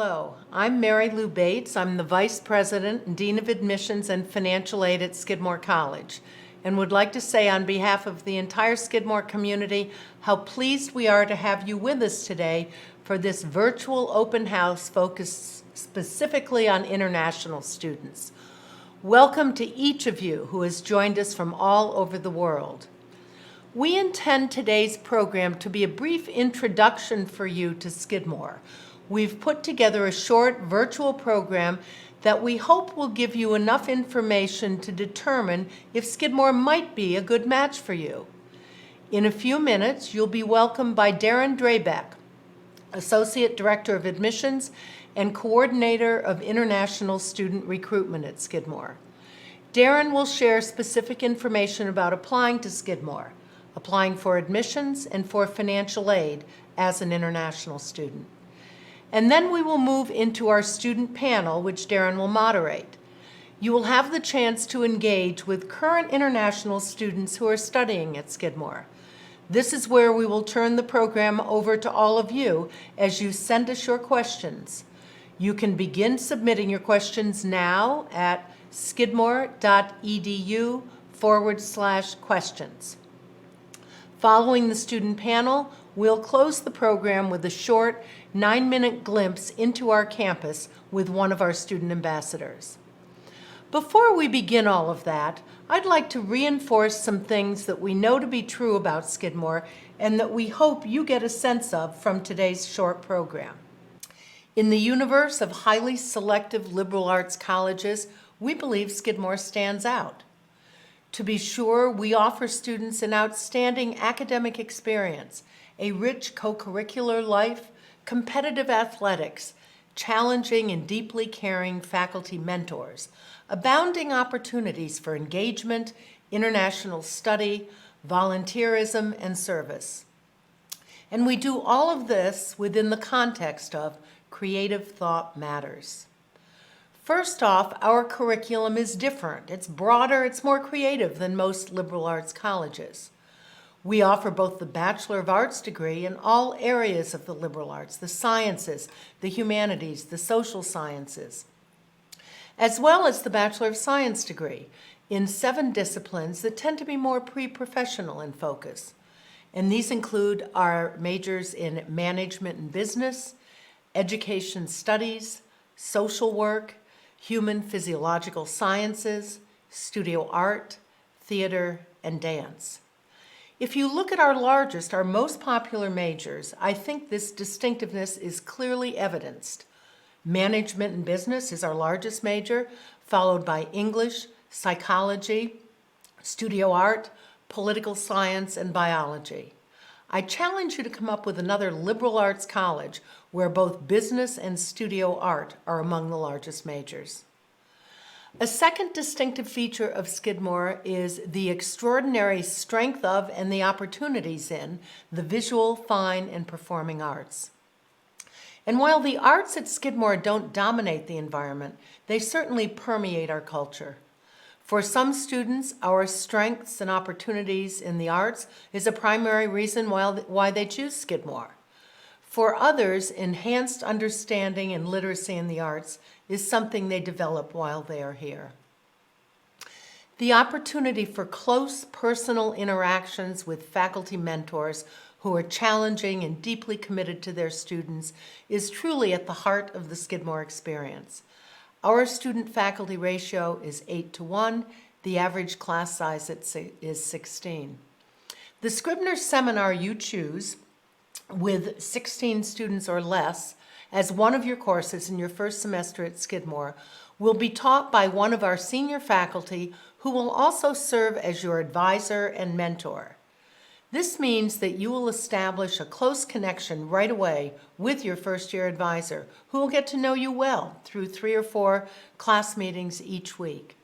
Hello, I'm Mary Lou Bates. I'm the Vice President and Dean of Admissions and Financial Aid at Skidmore College, and would like to say on behalf of the entire Skidmore community how pleased we are to have you with us today for this virtual open house focused specifically on international students. Welcome to each of you who has joined us from all over the world. We intend today's program to be a brief introduction for you to Skidmore. We've put together a short virtual program that we hope will give you enough information to determine if Skidmore might be a good match for you. In a few minutes, you'll be welcomed by Darren Drabeck, Associate Director of Admissions and Coordinator of International Student Recruitment at Skidmore. Darren will share specific information about applying to Skidmore, applying for admissions, and for financial aid as an international student. And then we will move into our student panel, which Darren will moderate. You will have the chance to engage with current international students who are studying at Skidmore. This is where we will turn the program over to all of you as you send us your questions. You can begin submitting your questions now at skidmore.edu/questions. Following the student panel, we'll close the program with a short 9-minute glimpse into our campus with one of our student ambassadors. Before we begin all of that, I'd like to reinforce some things that we know to be true about Skidmore and that we hope you get a sense of from today's short program. In the universe of highly selective liberal arts colleges, we believe Skidmore stands out. To be sure, we offer students an outstanding academic experience, a rich co-curricular life, competitive athletics, challenging and deeply caring faculty mentors, abounding opportunities for engagement, international study, volunteerism, and service. And we do all of this within the context of creative thought matters. First off, our curriculum is different. It's broader, it's more creative than most liberal arts colleges. We offer both the Bachelor of Arts degree in all areas of the liberal arts, the sciences, the humanities, the social sciences, as well as the Bachelor of Science degree in 7 disciplines that tend to be more pre-professional in focus. And these include our majors in management and business, education studies, social work, human physiological sciences, studio art, theater, and dance. If you look at our largest, our most popular majors, I think this distinctiveness is clearly evidenced. Management and business is our largest major, followed by English, psychology, studio art, political science, and biology. I challenge you to come up with another liberal arts college where both business and studio art are among the largest majors. A second distinctive feature of Skidmore is the extraordinary strength of and the opportunities in the visual, fine, and performing arts. And while the arts at Skidmore don't dominate the environment, they certainly permeate our culture. For some students, our strengths and opportunities in the arts is a primary reason why they choose Skidmore. For others, enhanced understanding and literacy in the arts is something they develop while they are here. The opportunity for close personal interactions with faculty mentors who are challenging and deeply committed to their students is truly at the heart of the Skidmore experience. Our student-faculty ratio is 8-to-1. The average class size is 16. The Scrivener Seminar you choose with 16 students or less as one of your courses in your first semester at Skidmore will be taught by one of our senior faculty who will also serve as your advisor and mentor. This means that you will establish a close connection right away with your first-year advisor, who will get to know you well through 3 or 4 class meetings each week.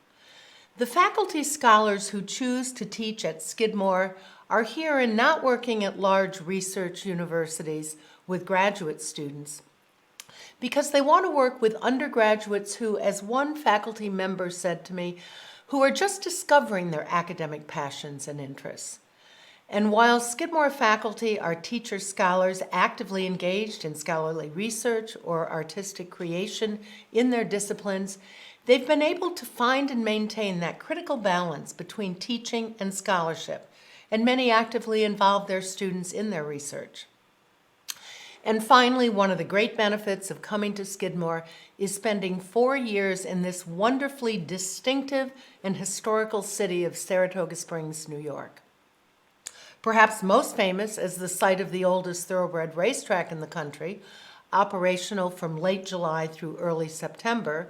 The faculty scholars who choose to teach at Skidmore are here and not working at large research universities with graduate students, because they want to work with undergraduates who, as one faculty member said to me, who are just discovering their academic passions and interests. And while Skidmore faculty are teacher scholars actively engaged in scholarly research or artistic creation in their disciplines, they've been able to find and maintain that critical balance between teaching and scholarship, and many actively involve their students in their research. And finally, one of the great benefits of coming to Skidmore is spending 4 years in this wonderfully distinctive and historical city of Saratoga Springs, New York. Perhaps most famous as the site of the oldest thoroughbred racetrack in the country, operational from late July through early September,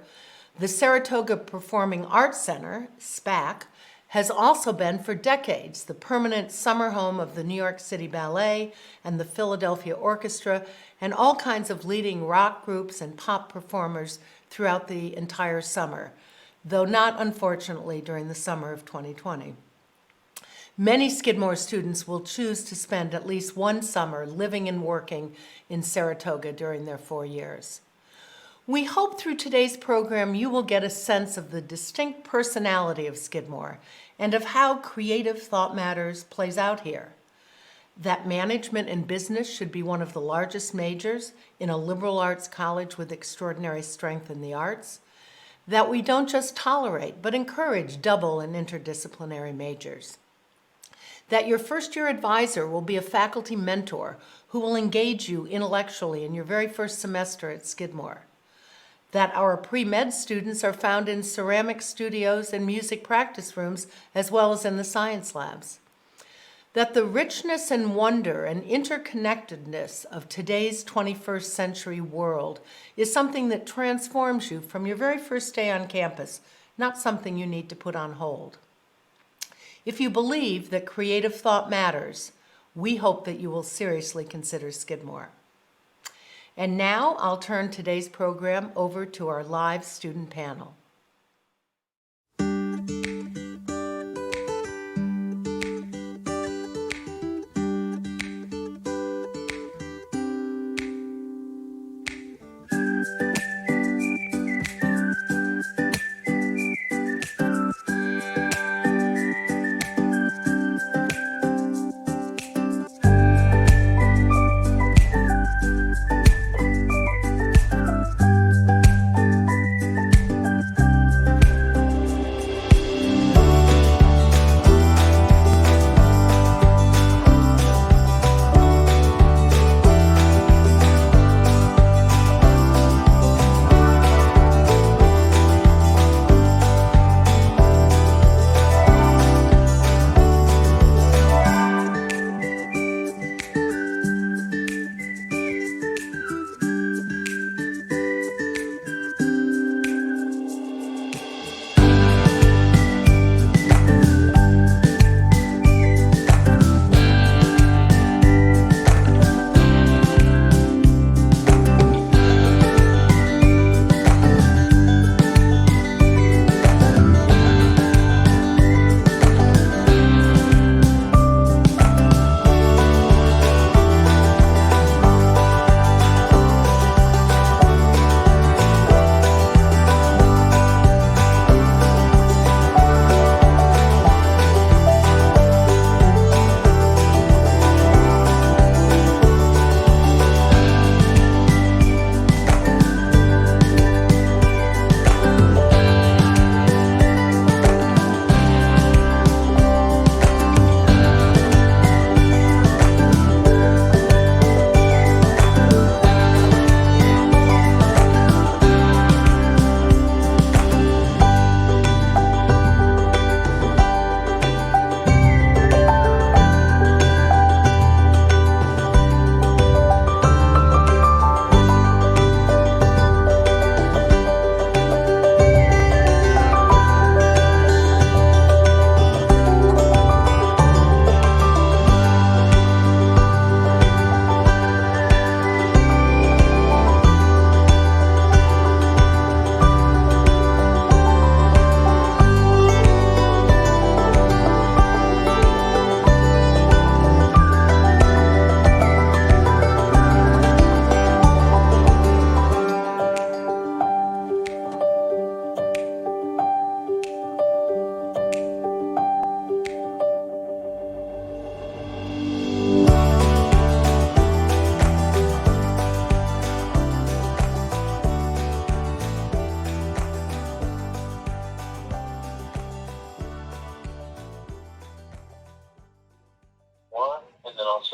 the Saratoga Performing Arts Center, SPAC, has also been for decades the permanent summer home of the New York City Ballet and the Philadelphia Orchestra and all kinds of leading rock groups and pop performers throughout the entire summer, though not unfortunately during the summer of 2020. Many Skidmore students will choose to spend at least one summer living and working in Saratoga during their 4 years. We hope through today's program you will get a sense of the distinct personality of Skidmore and of how creative thought matters plays out here. That management and business should be one of the largest majors in a liberal arts college with extraordinary strength in the arts. That we don't just tolerate but encourage double and interdisciplinary majors. That your first-year advisor will be a faculty mentor who will engage you intellectually in your very first semester at Skidmore. That our pre-med students are found in ceramic studios and music practice rooms as well as in the science labs. That the richness and wonder and interconnectedness of today's 21st century world is something that transforms you from your very first day on campus, not something you need to put on hold. If you believe that creative thought matters, we hope that you will seriously consider Skidmore. And now I'll turn today's program over to our live student panel.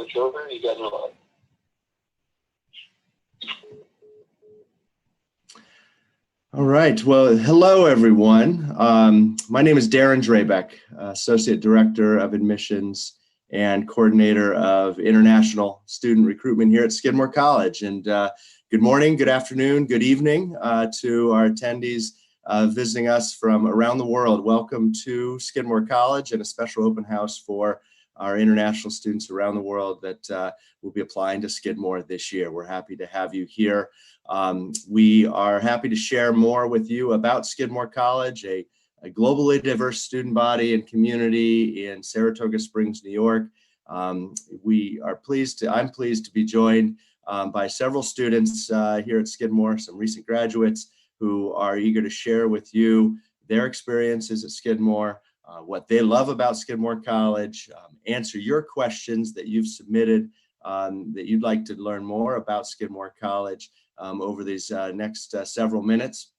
switch over. You guys are live. All right. Well, hello, everyone. My name is Darren Drabeck, Associate Director of Admissions and Coordinator of International Student Recruitment here at Skidmore College. And good morning, good afternoon, good evening to our attendees visiting us from around the world. Welcome to Skidmore College and a special open house for our international students around the world that will be applying to Skidmore this year. We're happy to have you here. We are happy to share more with you about Skidmore College, a globally diverse student body and community in Saratoga Springs, New York. I'm pleased to be joined by several students here at Skidmore, some recent graduates who are eager to share with you their experiences at Skidmore, what they love about Skidmore College, answer your questions that you've submitted that you'd like to learn more about Skidmore College over these next several minutes.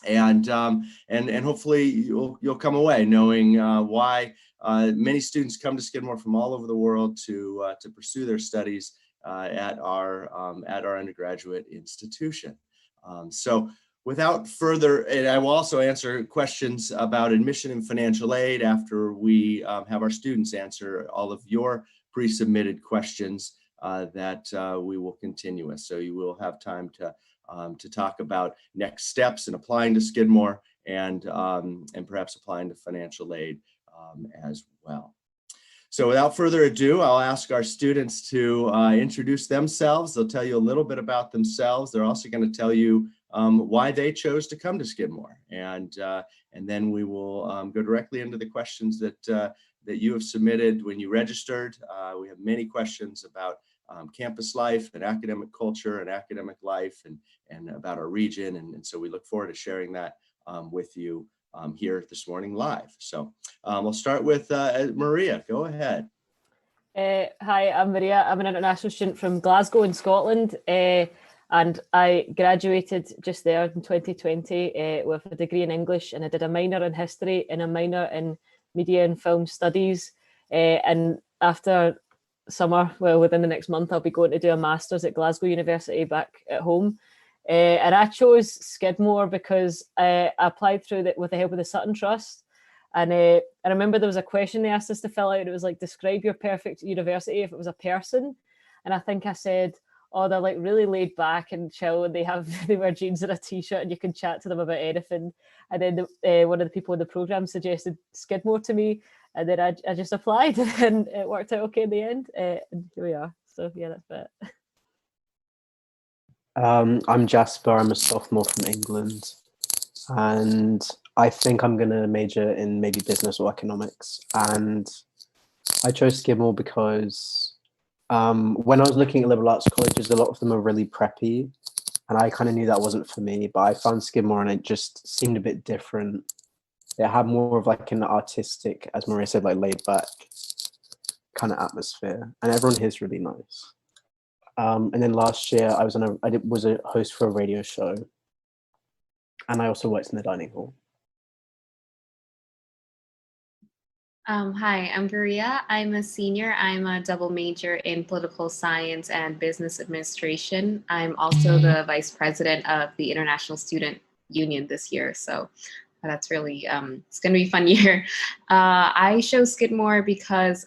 And hopefully you'll come away knowing why many students come to Skidmore from all over the world to pursue their studies at our undergraduate institution. So without further, and I will also answer questions about admission and financial aid after we have our students answer all of your pre-submitted questions that we will continue with. So you will have time to talk about next steps in applying to Skidmore and perhaps applying to financial aid as well. So without further ado, I'll ask our students to introduce themselves. They'll tell you a little bit about themselves. They're also going to tell you why they chose to come to Skidmore. And then we will go directly into the questions that you have submitted when you registered. We have many questions about campus life and academic culture and academic life and about our region. And so we look forward to sharing that with you here this morning live. So we'll start with Maria. Go ahead. Hi, I'm Maria. I'm an international student from Glasgow in Scotland. And I graduated just there in 2020 with a degree in English, and I did a minor in history and a minor in media and film studies. And after summer, well, within the next month, I'll be going to do a master's at Glasgow University back at home. And I chose Skidmore because I applied with the help of the Sutton Trust. And I remember there was a question they asked us to fill out. It was like, describe your perfect university if it was a person. And I think I said, oh, they're like really laid back and chill, and they wear jeans and a t-shirt, and you can chat to them about anything. And then one of the people in the program suggested Skidmore to me, and then I just applied, and it worked out okay in the end. And here we are. So yeah, that's it. I'm Jasper. I'm a sophomore from England, and I think I'm going to major in maybe business or economics. And I chose Skidmore because when I was looking at liberal arts colleges, a lot of them are really preppy, and I kind of knew that wasn't for me, but I found Skidmore and it just seemed a bit different. It had more of like an artistic, as Maria said, like laid back kind of atmosphere, and everyone here is really nice. And then last year I was a host for a radio show, and I also worked in the dining hall. Hi, I'm Guria. I'm a senior. I'm a double major in political science and business administration. I'm also the vice president of the International Student Union this year. So that's really, it's going to be a fun year. I chose Skidmore because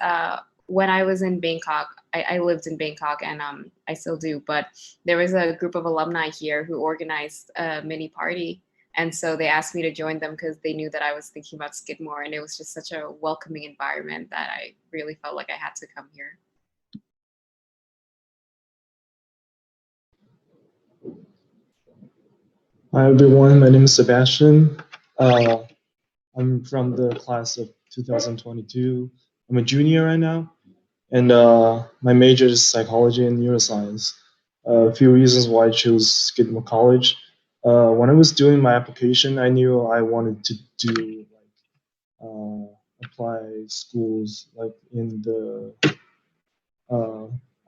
when I was in Bangkok, I lived in Bangkok, and I still do, but there was a group of alumni here who organized a mini party. And so they asked me to join them because they knew that I was thinking about Skidmore, and it was just such a welcoming environment that I really felt like I had to come here. Hi everyone, my name is Sebastian. I'm from the class of 2022. I'm a junior right now, and my major is psychology and neuroscience. A few reasons why I chose Skidmore College. When I was doing my application, I knew I wanted to do apply schools like in the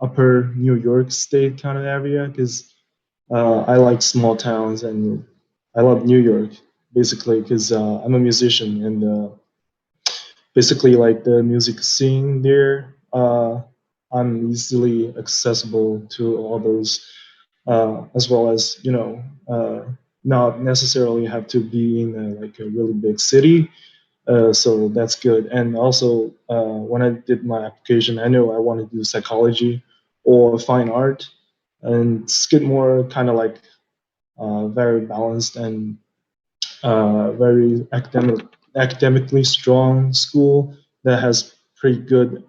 upper New York State kind of area, because I like small towns and I love New York basically because I'm a musician, and basically like the music scene there. I'm easily accessible to all those, as well as, not necessarily have to be in like a really big city. So that's good. And also, when I did my application, I knew I wanted to do psychology or fine art. And Skidmore kind of like very balanced and very academically strong school that has pretty good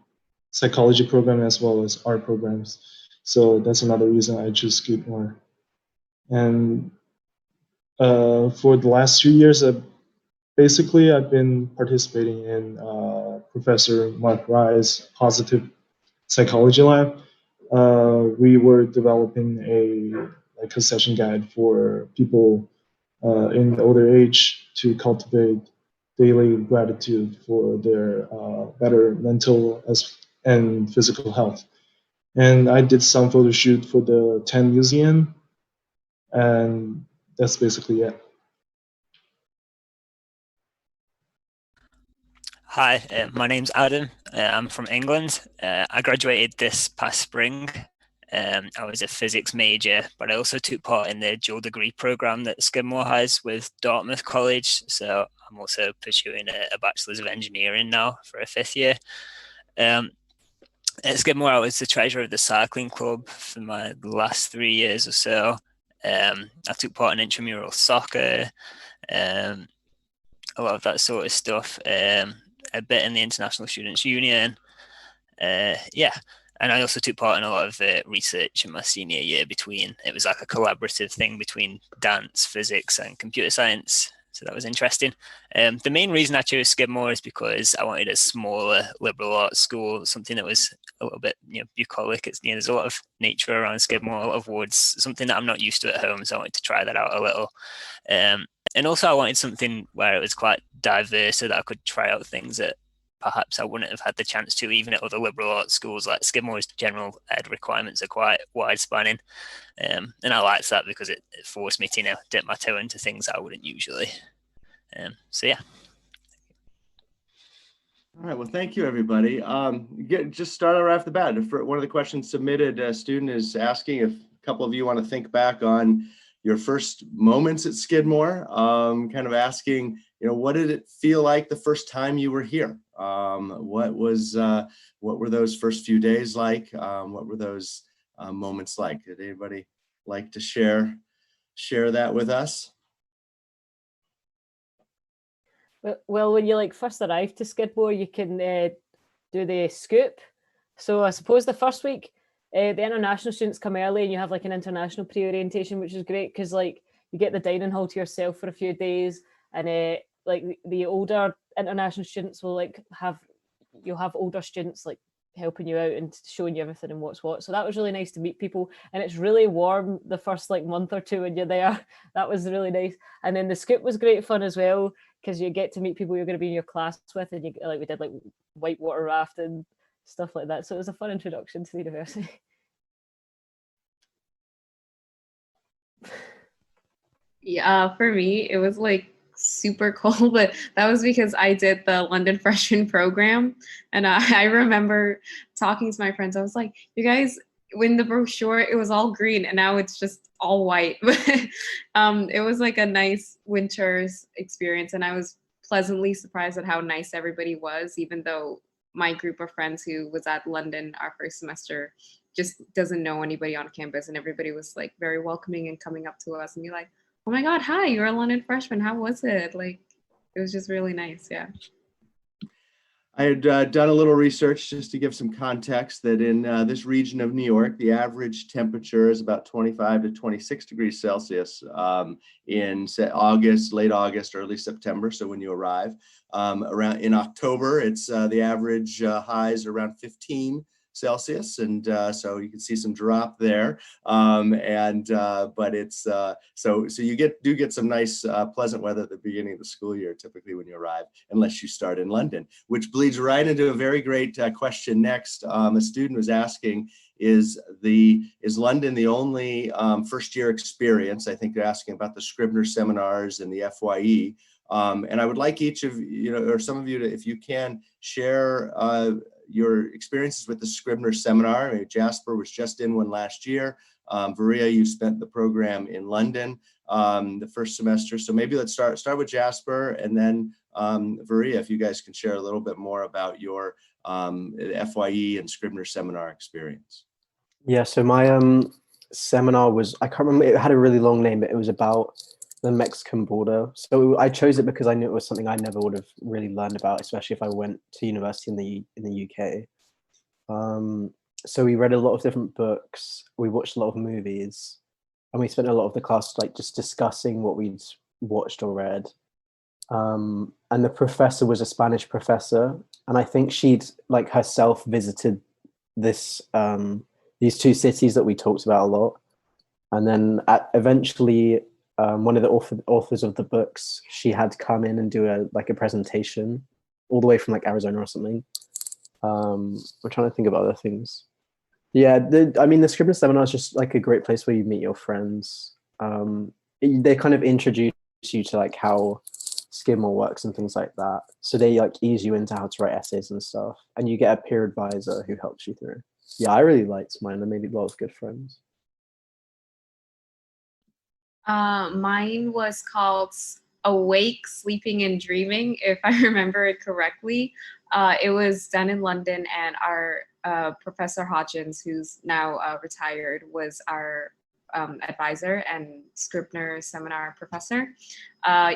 psychology program as well as art programs. So that's another reason I choose Skidmore. And for the last 2 years, basically I've been participating in Professor Mark Rye's positive psychology lab. We were developing a session guide for people in the older age to cultivate daily gratitude for their better mental and physical health. And I did some photo shoot for the Tang Museum, and that's basically it. Hi, my name's Adam. I'm from England. I graduated this past spring. I was a physics major, but I also took part in the dual degree program that Skidmore has with Dartmouth College. So I'm also pursuing a Bachelor's of Engineering now for a 5th year. At Skidmore, I was the treasurer of the cycling club for my last 3 years or so. I took part in intramural soccer, a lot of that sort of stuff. A bit in the International Students Union. Yeah, and I also took part in a lot of research in my senior year it was like a collaborative thing between dance, physics and computer science. So that was interesting. The main reason I chose Skidmore is because I wanted a smaller liberal arts school, something that was a little bit, bucolic. There's a lot of nature around Skidmore, a lot of woods, something that I'm not used to at home. So I wanted to try that out a little. And also I wanted something where it was quite diverse so that I could try out things that perhaps I wouldn't have had the chance to even at other liberal arts schools. Like Skidmore's general ed requirements are quite wide spanning. And I liked that because it forced me to dip my toe into things I wouldn't usually. So yeah. All right, well, thank you, everybody. Just start right off the bat. One of the questions submitted, a student is asking if a couple of you want to think back on your first moments at Skidmore, kind of asking, what did it feel like the first time you were here? What were those first few days like? What were those moments like? Did anybody like to share that with us? Well, when you first arrive to Skidmore, you can do the scoop. So I suppose the first week, the international students come early and you have an international pre-orientation, which is great because you get the dining hall to yourself for a few days, and the older international students will you'll have older students helping you out and showing you everything and what's what. So that was really nice to meet people, and it's really warm the first month or two when you're there. That was really nice. And then the scoop was great fun as well because you get to meet people you're going to be in your class with, and we did whitewater rafting, stuff like that. So it was a fun introduction to the university. Yeah, for me, it was super cold, but that was because I did the London freshman program. And I remember talking to my friends. I was like, you guys, when the brochure, it was all green and now it's just all white. But it was a nice winter's experience. And I was pleasantly surprised at how nice everybody was, even though my group of friends who was at London our first semester just doesn't know anybody on campus. And everybody was very welcoming and coming up to us and be like, oh my God, hi, you're a London freshman. How was it? It was just really nice. Yeah. I had done a little research just to give some context that in this region of New York, the average temperature is about 25 to 26 degrees Celsius in late August, early September. So when you arrive around in October, it's the average highs around 15 Celsius, and so you can see some drop there, but it's so you do get some nice pleasant weather at the beginning of the school year, typically when you arrive, unless you start in London, which bleeds right into a very great question next. A student was asking, is London the only first year experience? I think they're asking about the Scrivener seminars and the FYE. And I would like each of or some of you to, if you can, share your experiences with the Scrivener Seminar. I mean, Jasper was just in one last year. Varia, you spent the program in London the first semester. So maybe let's start with Jasper, and then Varia, if you guys can share a little bit more about your FYE and Scrivener Seminar experience. Yeah, so my seminar was, I can't remember, it had a really long name, but it was about the Mexican border. So I chose it because I knew it was something I never would have really learned about, especially if I went to university in the UK. So we read a lot of different books, we watched a lot of movies, and we spent a lot of the class like just discussing what we'd watched or read. And the professor was a Spanish professor, and I think she'd like herself visited this these two cities that we talked about a lot. And then eventually one of the authors of the books, she had come in and do a presentation all the way from like Arizona or something. I'm trying to think of other things. Yeah, I mean, the Scrivener Seminar is just like a great place where you meet your friends. They kind of introduce you to like how Skidmore works and things like that. So they like ease you into how to write essays and stuff. And you get a peer advisor who helps you through. Yeah, I really liked mine. I made a lot of good friends. Mine was called Awake, Sleeping, and Dreaming, if I remember it correctly. It was done in London, and our Professor Hodgins, who's now retired, was our advisor and Scrivener Seminar professor.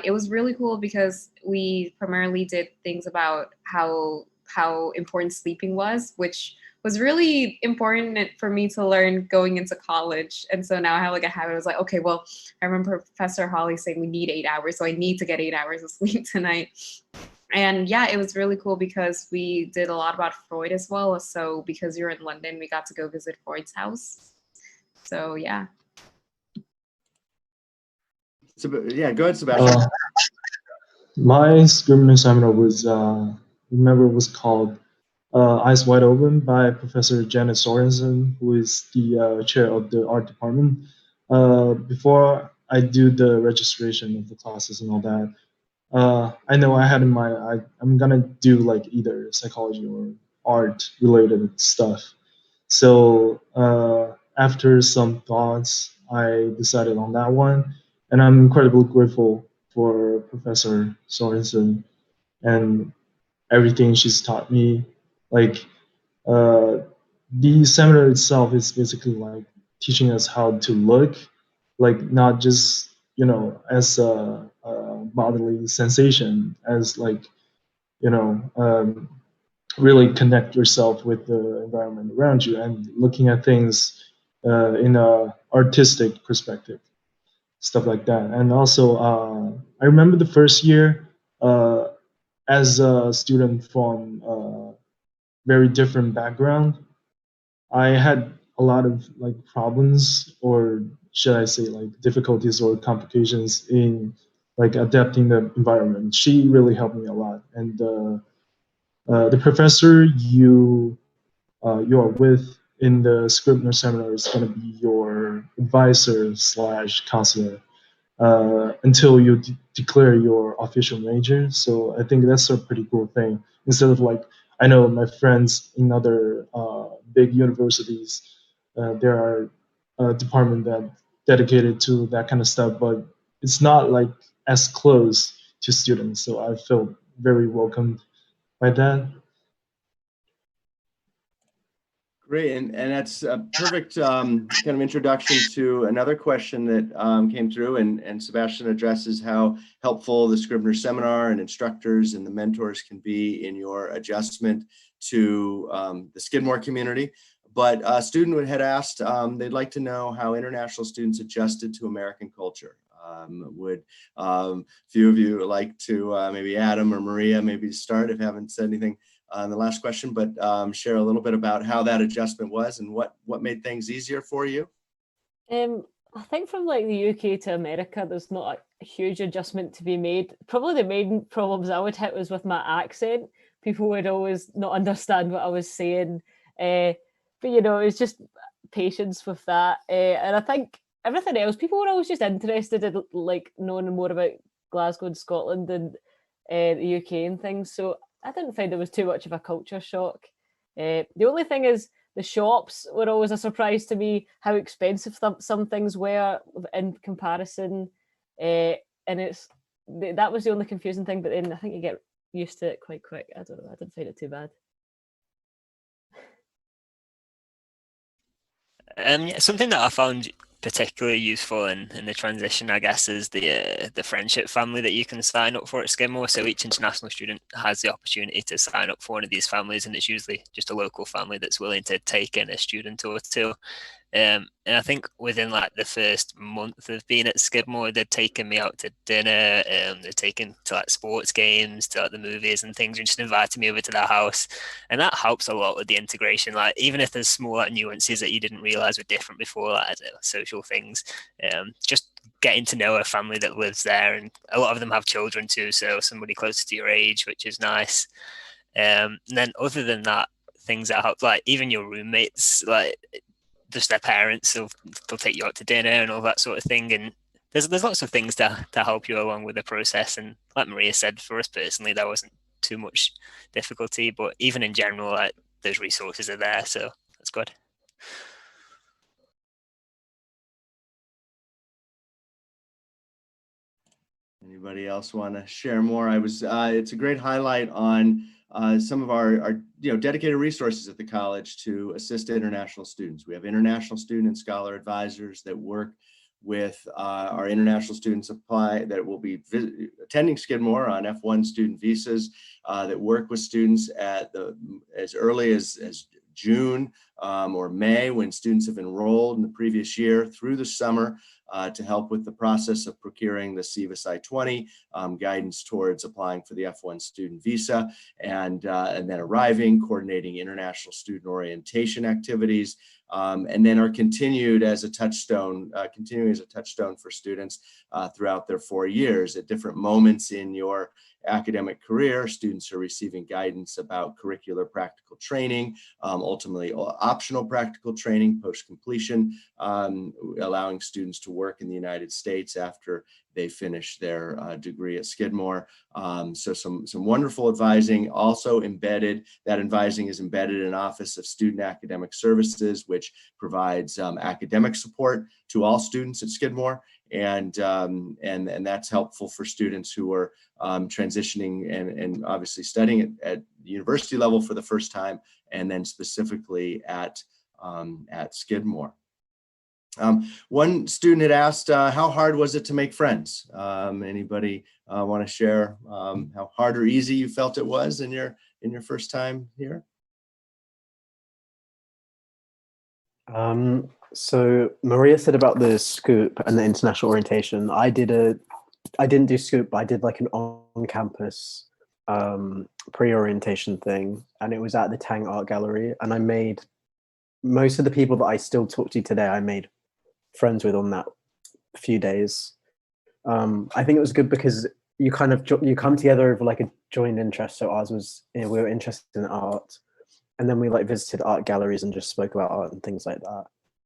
It was really cool because we primarily did things about how important sleeping was, which was really important for me to learn going into college. And so now I have like a habit. I was like, okay, well, I remember Professor Holly saying we need 8 hours, so I need to get 8 hours of sleep tonight. And yeah, it was really cool because we did a lot about Freud as well. So because you're in London, we got to go visit Freud's house. So yeah. Yeah, go ahead, Sebastian. My Scrivener Seminar was, remember, it was called Eyes Wide Open by Professor Janet Sorensen, who is the chair of the art department. Before I do the registration of the classes and all that, I know I had in mind I'm gonna do like either psychology or art related stuff. So after some thoughts, I decided on that one, and I'm incredibly grateful for Professor Sorensen and everything she's taught me. Like the seminar itself is basically like teaching us how to look, like not just as a bodily sensation, as like really connect yourself with the environment around you and looking at things in a artistic perspective, stuff like that. And also, I remember the first year as a student from a very different background, I had a lot of like problems, or should I say like difficulties or complications in like adapting the environment. She really helped me a lot. And the professor you are with in the Scrivener Seminar is going to be your advisor / counselor until you declare your official major. So I think that's a pretty cool thing. Instead of like, I know my friends in other big universities, there are a department that dedicated to that kind of stuff, but it's not like as close to students. So I felt very welcomed by that. Great, and that's a perfect kind of introduction to another question that came through, and Sebastian addresses how helpful the Scrivener Seminar and instructors and the mentors can be in your adjustment to the Skidmore community. But a student had asked, they'd like to know how international students adjusted to American culture. Would a few of you like to, maybe Adam or Maria, maybe start if you haven't said anything on the last question, but share a little bit about how that adjustment was and what made things easier for you? I think from like the UK to America, there's not a huge adjustment to be made. Probably the main problems I would hit was with my accent. People would always not understand what I was saying. But it's just patience with that. And I think everything else, people were always just interested in like knowing more about Glasgow and Scotland and the UK and things. So I didn't find there was too much of a culture shock. The only thing is the shops were always a surprise to me, how expensive some things were in comparison. And that was the only confusing thing, but then I think you get used to it quite quick. I don't know, I didn't find it too bad. Yeah, something that I found particularly useful in the transition, I guess, is the friendship family that you can sign up for at Skidmore. So each international student has the opportunity to sign up for one of these families, and it's usually just a local family that's willing to take in a student or two. And I think within like the first month of being at Skidmore, they'd taken me out to dinner, they'd taken to like sports games, to like the movies and things, and just invited me over to their house. And that helps a lot with the integration. Like even if there's small like nuances that you didn't realize were different before, like social things, just getting to know a family that lives there, and a lot of them have children too, so somebody closer to your age, which is nice. And then other than that, things that help, like even your roommates, like just their parents, they'll take you out to dinner and all that sort of thing. And there's lots of things to help you along with the process. And like Maria said, for us personally, there wasn't too much difficulty, but even in general, like those resources are there, so that's good. Anybody else want to share more? It's a great highlight on some of our dedicated resources at the college to assist international students. We have international student and scholar advisors that work with our international students that will be attending Skidmore on F1 student visas, that work with students at as early as June or May, when students have enrolled in the previous year, through the summer, to help with the process of procuring the SEVIS I-20, guidance towards applying for the F1 student visa, and then arriving, coordinating international student orientation activities, and then are continuing as a touchstone for students throughout their 4 years. At different moments in your academic career, students are receiving guidance about curricular practical training, ultimately optional practical training post-completion, allowing students to work in the United States after they finish their degree at Skidmore. So some wonderful advising. Also embedded, that advising is embedded in Office of Student Academic Services, which provides academic support to all students at Skidmore. And that's helpful for students who are transitioning and obviously studying at the university level for the first time, and then specifically at Skidmore. One student had asked, how hard was it to make friends? Anybody want to share how hard or easy you felt it was in your first time here? So Maria said about the scoop and the international orientation. I didn't do scoop, but I did like an on-campus pre-orientation thing, and it was at the Tang Art Gallery, and I made most of the people that I still talk to today, I made friends with on that few days. I think it was good because you kind of you come together over like a joint interest. So ours was, we were interested in art, and then we like visited art galleries and just spoke about art and things like that.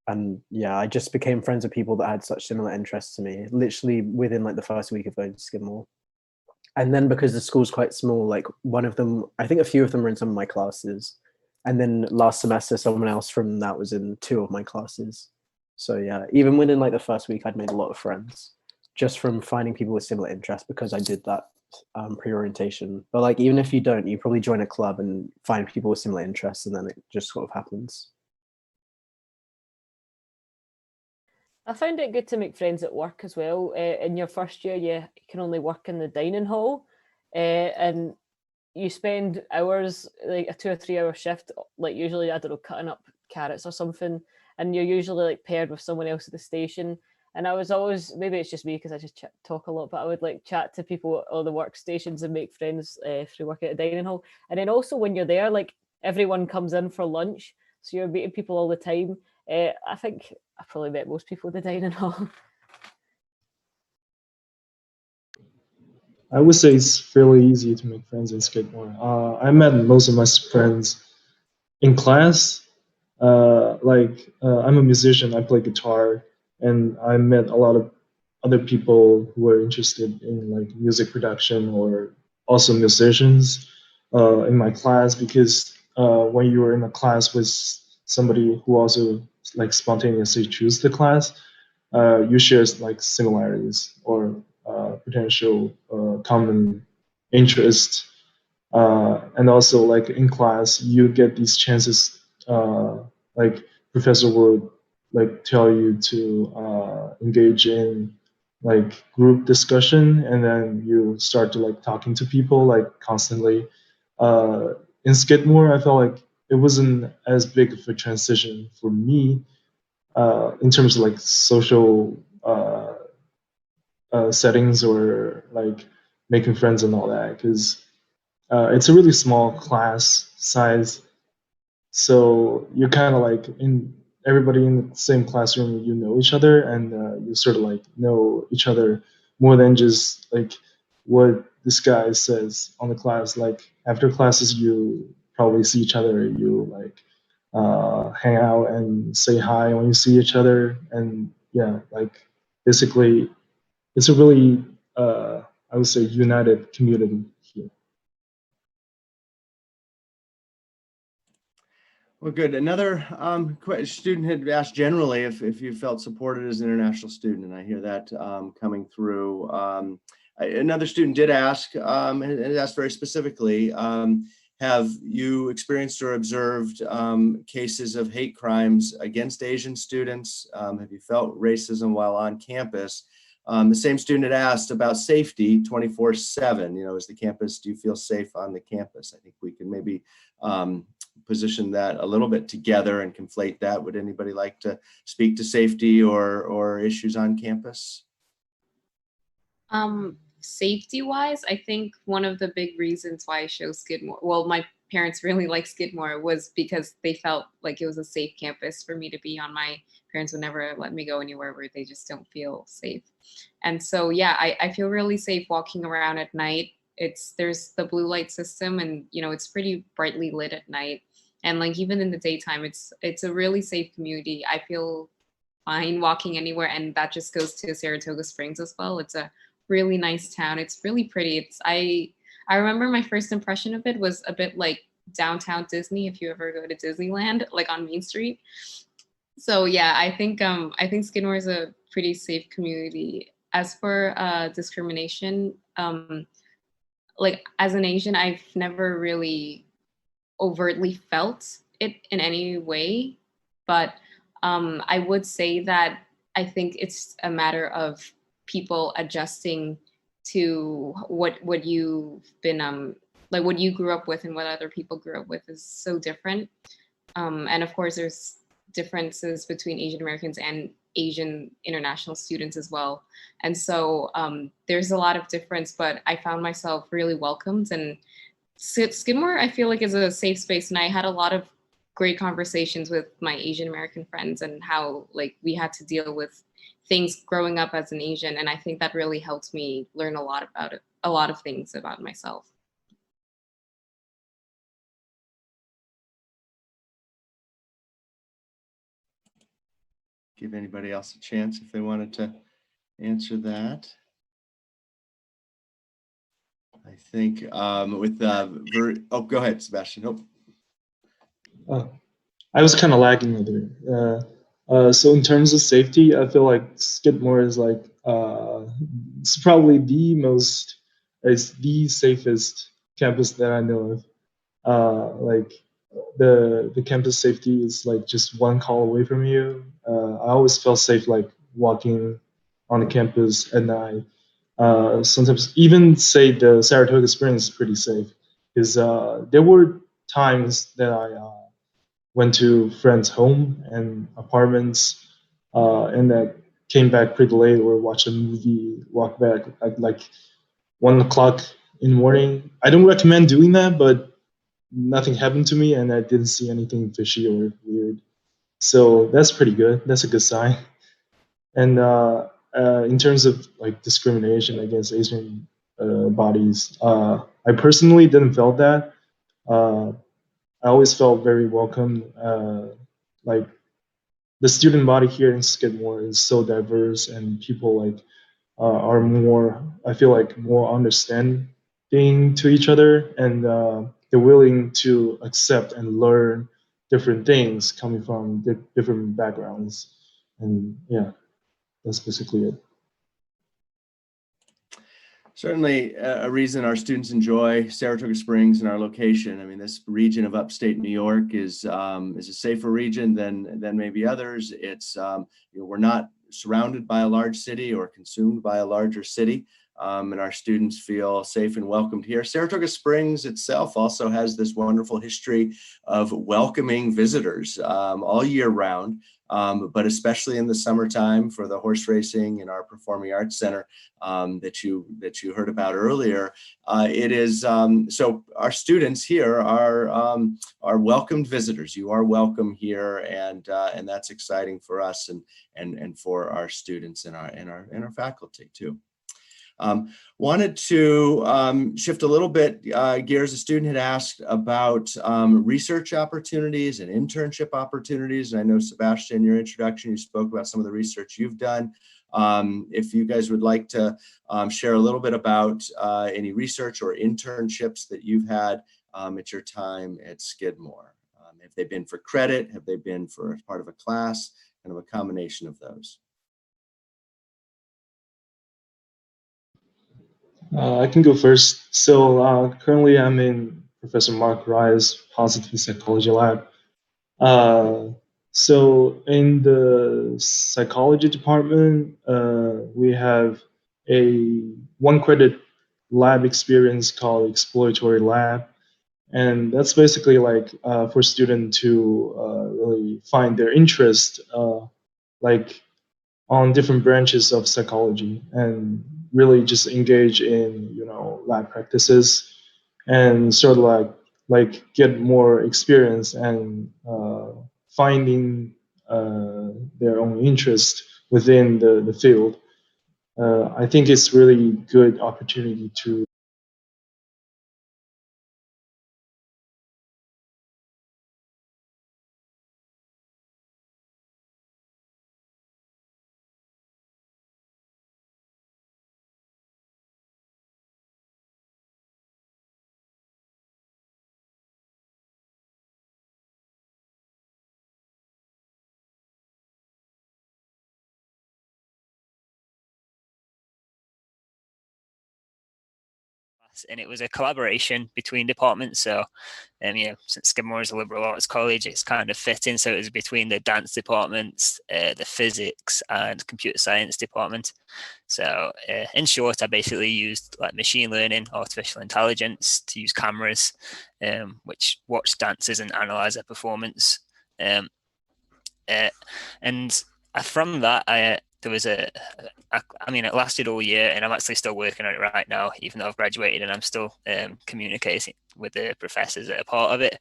And yeah, I just became friends with people that had such similar interests to me, literally within like the first week of going to Skidmore. And then because the school's quite small, like one of them, I think a few of them were in some of my classes. And then last semester, someone else from that was in 2 of my classes. So yeah, even within like the first week, I'd made a lot of friends just from finding people with similar interests, because I did that pre-orientation. But like, even if you don't, you probably join a club and find people with similar interests, and then it just sort of happens. I found it good to make friends at work as well. In your first year, you can only work in the dining hall, and you spend hours, like a 2 or 3 hour shift, like usually, I don't know, cutting up carrots or something, and you're usually like paired with someone else at the station. And I was always, maybe it's just me because I just talk a lot, but I would like chat to people at all the workstations and make friends through working at a dining hall. And then also when you're there, like everyone comes in for lunch, so you're meeting people all the time. I think I probably met most people at the dining hall. I would say it's fairly easy to make friends in Skidmore. I met most of my friends in class. I'm a musician, I play guitar, and I met a lot of other people who were interested in like music production or also musicians in my class, because when you were in a class with somebody who also like spontaneously choose the class, you share like similarities or potential common interest. And also like in class, you get these chances, like professor would like tell you to engage in like group discussion, and then you start to like talking to people like constantly. In Skidmore, I felt like it wasn't as big of a transition for me in terms of like social settings or like making friends and all that, because it's a really small class size, so you're kind of like in everybody in the same classroom, you know each other, and you sort of like know each other more than just like what this guy says on the class. Like after classes, you probably see each other, you like hang out and say hi when you see each other, and yeah, like basically it's a really I would say united community here. Well, good. Another student had asked generally if you felt supported as an international student, and I hear that coming through. Another student did ask, and asked very specifically, have you experienced or observed cases of hate crimes against Asian students? Have you felt racism while on campus? The same student had asked about safety 24/7. You know, is the campus, do you feel safe on the campus? I think we can maybe position that a little bit together and conflate that. Would anybody like to speak to safety or issues on campus? Safety wise, I think one of the big reasons why I chose Skidmore, well, my parents really like Skidmore, was because they felt like it was a safe campus for me to be on. My parents would never let me go anywhere where they just don't feel safe. And so, yeah, I feel really safe walking around at night. There's the blue light system, and it's pretty brightly lit at night. And like even in the daytime, it's a really safe community. I feel fine walking anywhere, and that just goes to Saratoga Springs as well. It's a really nice town. It's really pretty. I remember my first impression of it was a bit like downtown Disney, if you ever go to Disneyland, like on Main Street. So yeah, I think Skidmore is a pretty safe community. As for discrimination, like as an Asian, I've never really overtly felt it in any way, but I would say that I think it's a matter of people adjusting to what you've been like what you grew up with and what other people grew up with is so different. And of course, there's differences between Asian Americans and Asian international students as well. And so there's a lot of difference, but I found myself really welcomed. And Skidmore, I feel like, is a safe space. And I had a lot of great conversations with my Asian American friends and how like we had to deal with things growing up as an Asian. And I think that really helped me learn a lot about it, a lot of things about myself. Give anybody else a chance if they wanted to answer that. I think with oh, go ahead, Sebastian. Oh, I was kind of lagging over there. So in terms of safety, I feel like Skidmore is like it's probably it's the safest campus that I know of. Like the campus safety is like just one call away from you. I always felt safe like walking on the campus at night. Sometimes even say the Saratoga Springs is pretty safe, because there were times that I went to friends' home and apartments, and that came back pretty late or watched a movie, walk back at like 1 o'clock in the morning. I don't recommend doing that, but nothing happened to me and I didn't see anything fishy or weird. So that's pretty good. That's a good sign. And in terms of like discrimination against Asian bodies, I personally didn't feel that. I always felt very welcome. Like the student body here in Skidmore is so diverse, and people like are more, I feel like, more understanding to each other. And they're willing to accept and learn different things coming from different backgrounds. And yeah, that's basically it. Certainly a reason our students enjoy Saratoga Springs and our location. I mean, this region of upstate New York is a safer region than maybe others. It's we're not surrounded by a large city or consumed by a larger city, and our students feel safe and welcomed here. Saratoga Springs itself also has this wonderful history of welcoming visitors all year round. But especially in the summertime for the horse racing in our Performing Arts Center that you heard about earlier. It is so our students here are welcomed visitors. You are welcome here, and that's exciting for us and for our students and our faculty too. Wanted to shift a little bit gears. A student had asked about research opportunities and internship opportunities. And I know, Sebastian, in your introduction, you spoke about some of the research you've done. If you guys would like to share a little bit about any research or internships that you've had at your time at Skidmore. Have they been for credit? Have they been for part of a class? Kind of a combination of those. I can go first. So currently I'm in Professor Mark Rye's Positive Psychology Lab. So in the psychology department, we have a 1-credit lab experience called Exploratory Lab. And that's basically like for students to really find their interest like on different branches of psychology and really just engage in lab practices and sort of like get more experience and finding their own interest within the field. I think it's really good opportunity to and it was a collaboration between departments. So, since Skidmore is a liberal arts college, it's kind of fitting. So it was between the dance departments, the physics and computer science department. So in short, I basically used like machine learning, artificial intelligence to use cameras, which watch dancers and analyze their performance. And from that, there was it lasted all year, and I'm actually still working on it right now, even though I've graduated, and I'm still communicating with the professors that are part of it.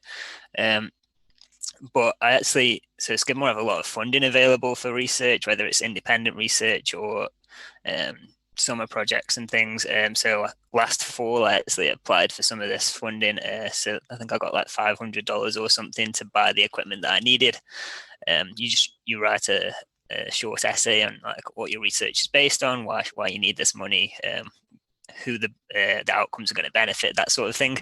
But so Skidmore have a lot of funding available for research, whether it's independent research or summer projects and things. So last fall, I actually applied for some of this funding. So I think I got like $500 or something to buy the equipment that I needed. You write a short essay on like what your research is based on, why you need this money, who the outcomes are going to benefit, that sort of thing.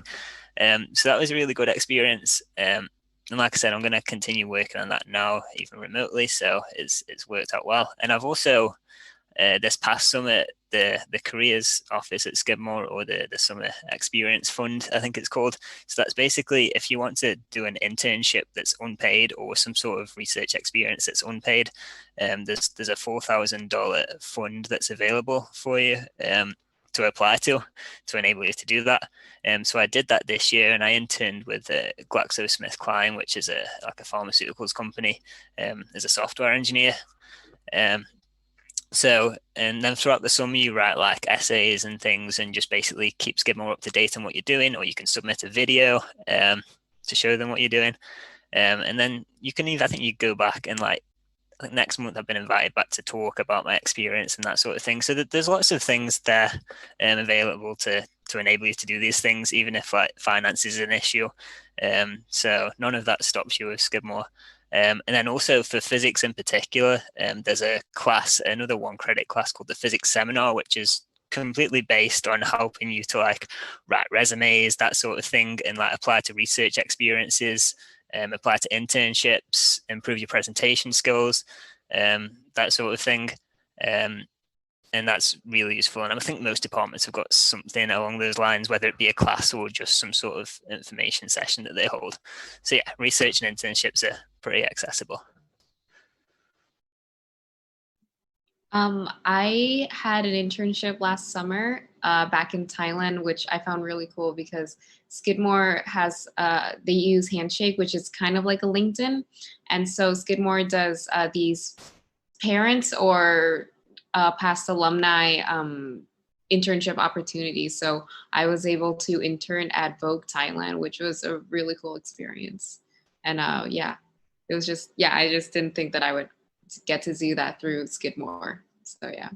So that was a really good experience. And like I said, I'm going to continue working on that now, even remotely. So it's worked out well. And I've also this past summer, the careers office at Skidmore, or the summer experience fund, I think it's called. So that's basically if you want to do an internship that's unpaid or some sort of research experience that's unpaid, there's a $4,000 fund that's available for you to apply to enable you to do that. So I did that this year, and I interned with GlaxoSmithKline, which is a pharmaceuticals company, as a software engineer. So, and then throughout the summer, you write like essays and things, and just basically keep Skidmore up to date on what you're doing, or you can submit a video to show them what you're doing. And then you can I think you go back and I think next month I've been invited back to talk about my experience and that sort of thing. So there's lots of things there available to enable you to do these things, even if like finance is an issue. So none of that stops you with Skidmore. And then also for physics in particular, there's a class, another 1-credit class called the Physics Seminar, which is completely based on helping you to like write resumes, that sort of thing, and like apply to research experiences, apply to internships, improve your presentation skills, that sort of thing. And that's really useful. And I think most departments have got something along those lines, whether it be a class or just some sort of information session that they hold. So yeah, research and internships are pretty accessible. I had an internship last summer back in Thailand, which I found really cool because Skidmore has, they use Handshake, which is kind of like a LinkedIn. And so Skidmore does these parents or past alumni internship opportunities. So I was able to intern at Vogue Thailand, which was a really cool experience. And yeah, it was just, yeah, I just didn't think that I would get to do that through Skidmore. So yeah.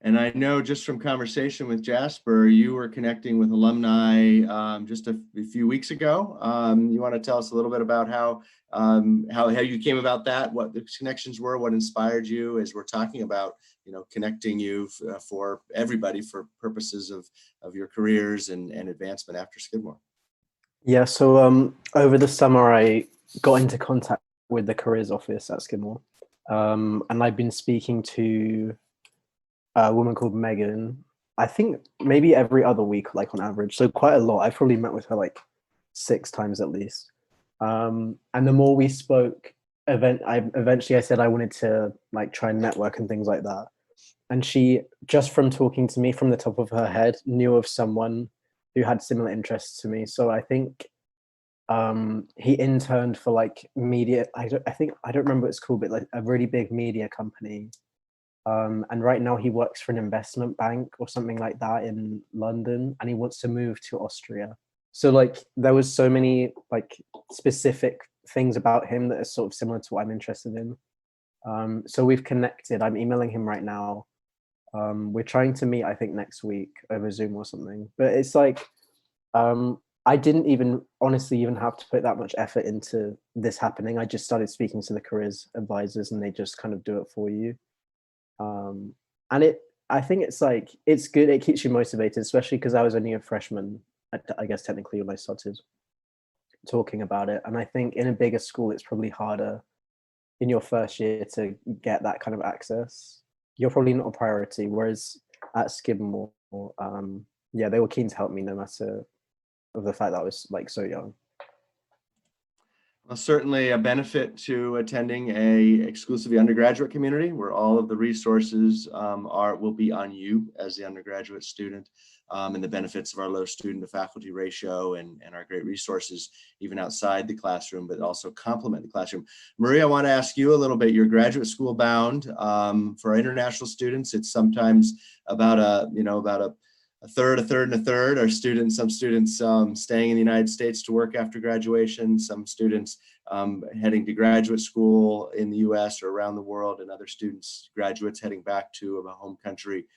And I know just from conversation with Jasper, you were connecting with alumni just a few weeks ago. You want to tell us a little bit about how you came about that, what the connections were, what inspired you, as we're talking about, you know, connecting you for everybody for purposes of your careers and advancement after Skidmore. Yeah, so over the summer, I got into contact with the careers office at Skidmore, and I've been speaking to a woman called Megan, I think maybe every other week, like on average. So quite a lot. I've probably met with her like 6 times at least. And the more we spoke, eventually I said I wanted to like try and network and things like that. And she, just from talking to me from the top of her head, knew of someone who had similar interests to me. So I think he interned for like media. I don't remember what it's called, but like a really big media company. And right now he works for an investment bank or something like that in London, and he wants to move to Austria. So like there was so many like specific things about him that are sort of similar to what I'm interested in. So we've connected. I'm emailing him right now. We're trying to meet, I think, next week over Zoom or something. But it's like I didn't even honestly even have to put that much effort into this happening. I just started speaking to the careers advisors, and they just kind of do it for you. And I think it's like, it's good. It keeps you motivated, especially because I was only a freshman, I guess technically, when I started talking about it. And I think in a bigger school, it's probably harder in your first year to get that kind of access. You're probably not a priority. Whereas at Skidmore, yeah, they were keen to help me no matter of the fact that I was like so young. Well, certainly a benefit to attending a exclusively undergraduate community where all of the resources will be on you as the undergraduate student, and the benefits of our low student to faculty ratio and our great resources even outside the classroom, but also complement the classroom. Maria, I want to ask you a little bit. You're graduate school bound. For our international students, it's sometimes about a third, and a third are students, some students staying in the United States to work after graduation, some students heading to graduate school in the US or around the world, and other students, graduates heading back to a home country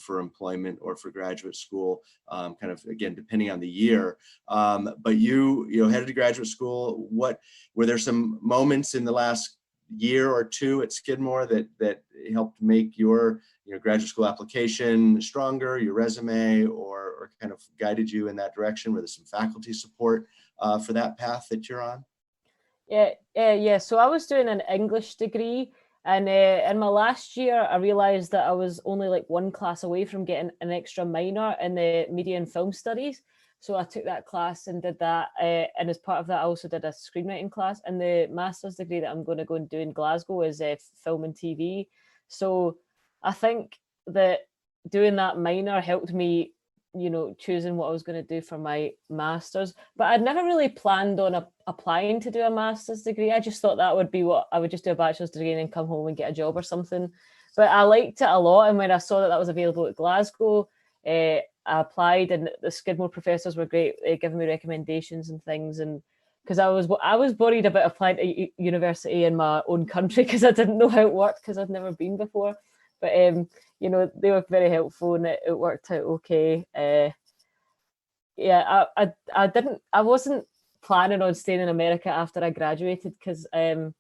for employment or for graduate school, kind of, again, depending on the year. But you headed to graduate school. Were there some moments in the last year or two at Skidmore that helped make your graduate school application stronger, your resume, or kind of guided you in that direction? Were there some faculty support for that path that you're on? Yeah. So I was doing an English degree, and in my last year, I realized that I was only like one class away from getting an extra minor in the media and film studies. So I took that class and did that. And as part of that, I also did a screenwriting class. And the master's degree that I'm going to go and do in Glasgow is film and TV. So I think that doing that minor helped me, choosing what I was going to do for my master's. But I'd never really planned on applying to do a master's degree. I just thought that would be what I would just do, a bachelor's degree and then come home and get a job or something. But I liked it a lot. And when I saw that was available at Glasgow, I applied, and the Skidmore professors were great, giving me recommendations and things. And because I was worried about applying to university in my own country because I didn't know how it worked because I'd never been before. But they were very helpful, and it worked out okay. Yeah, I wasn't planning on staying in America after I graduated because I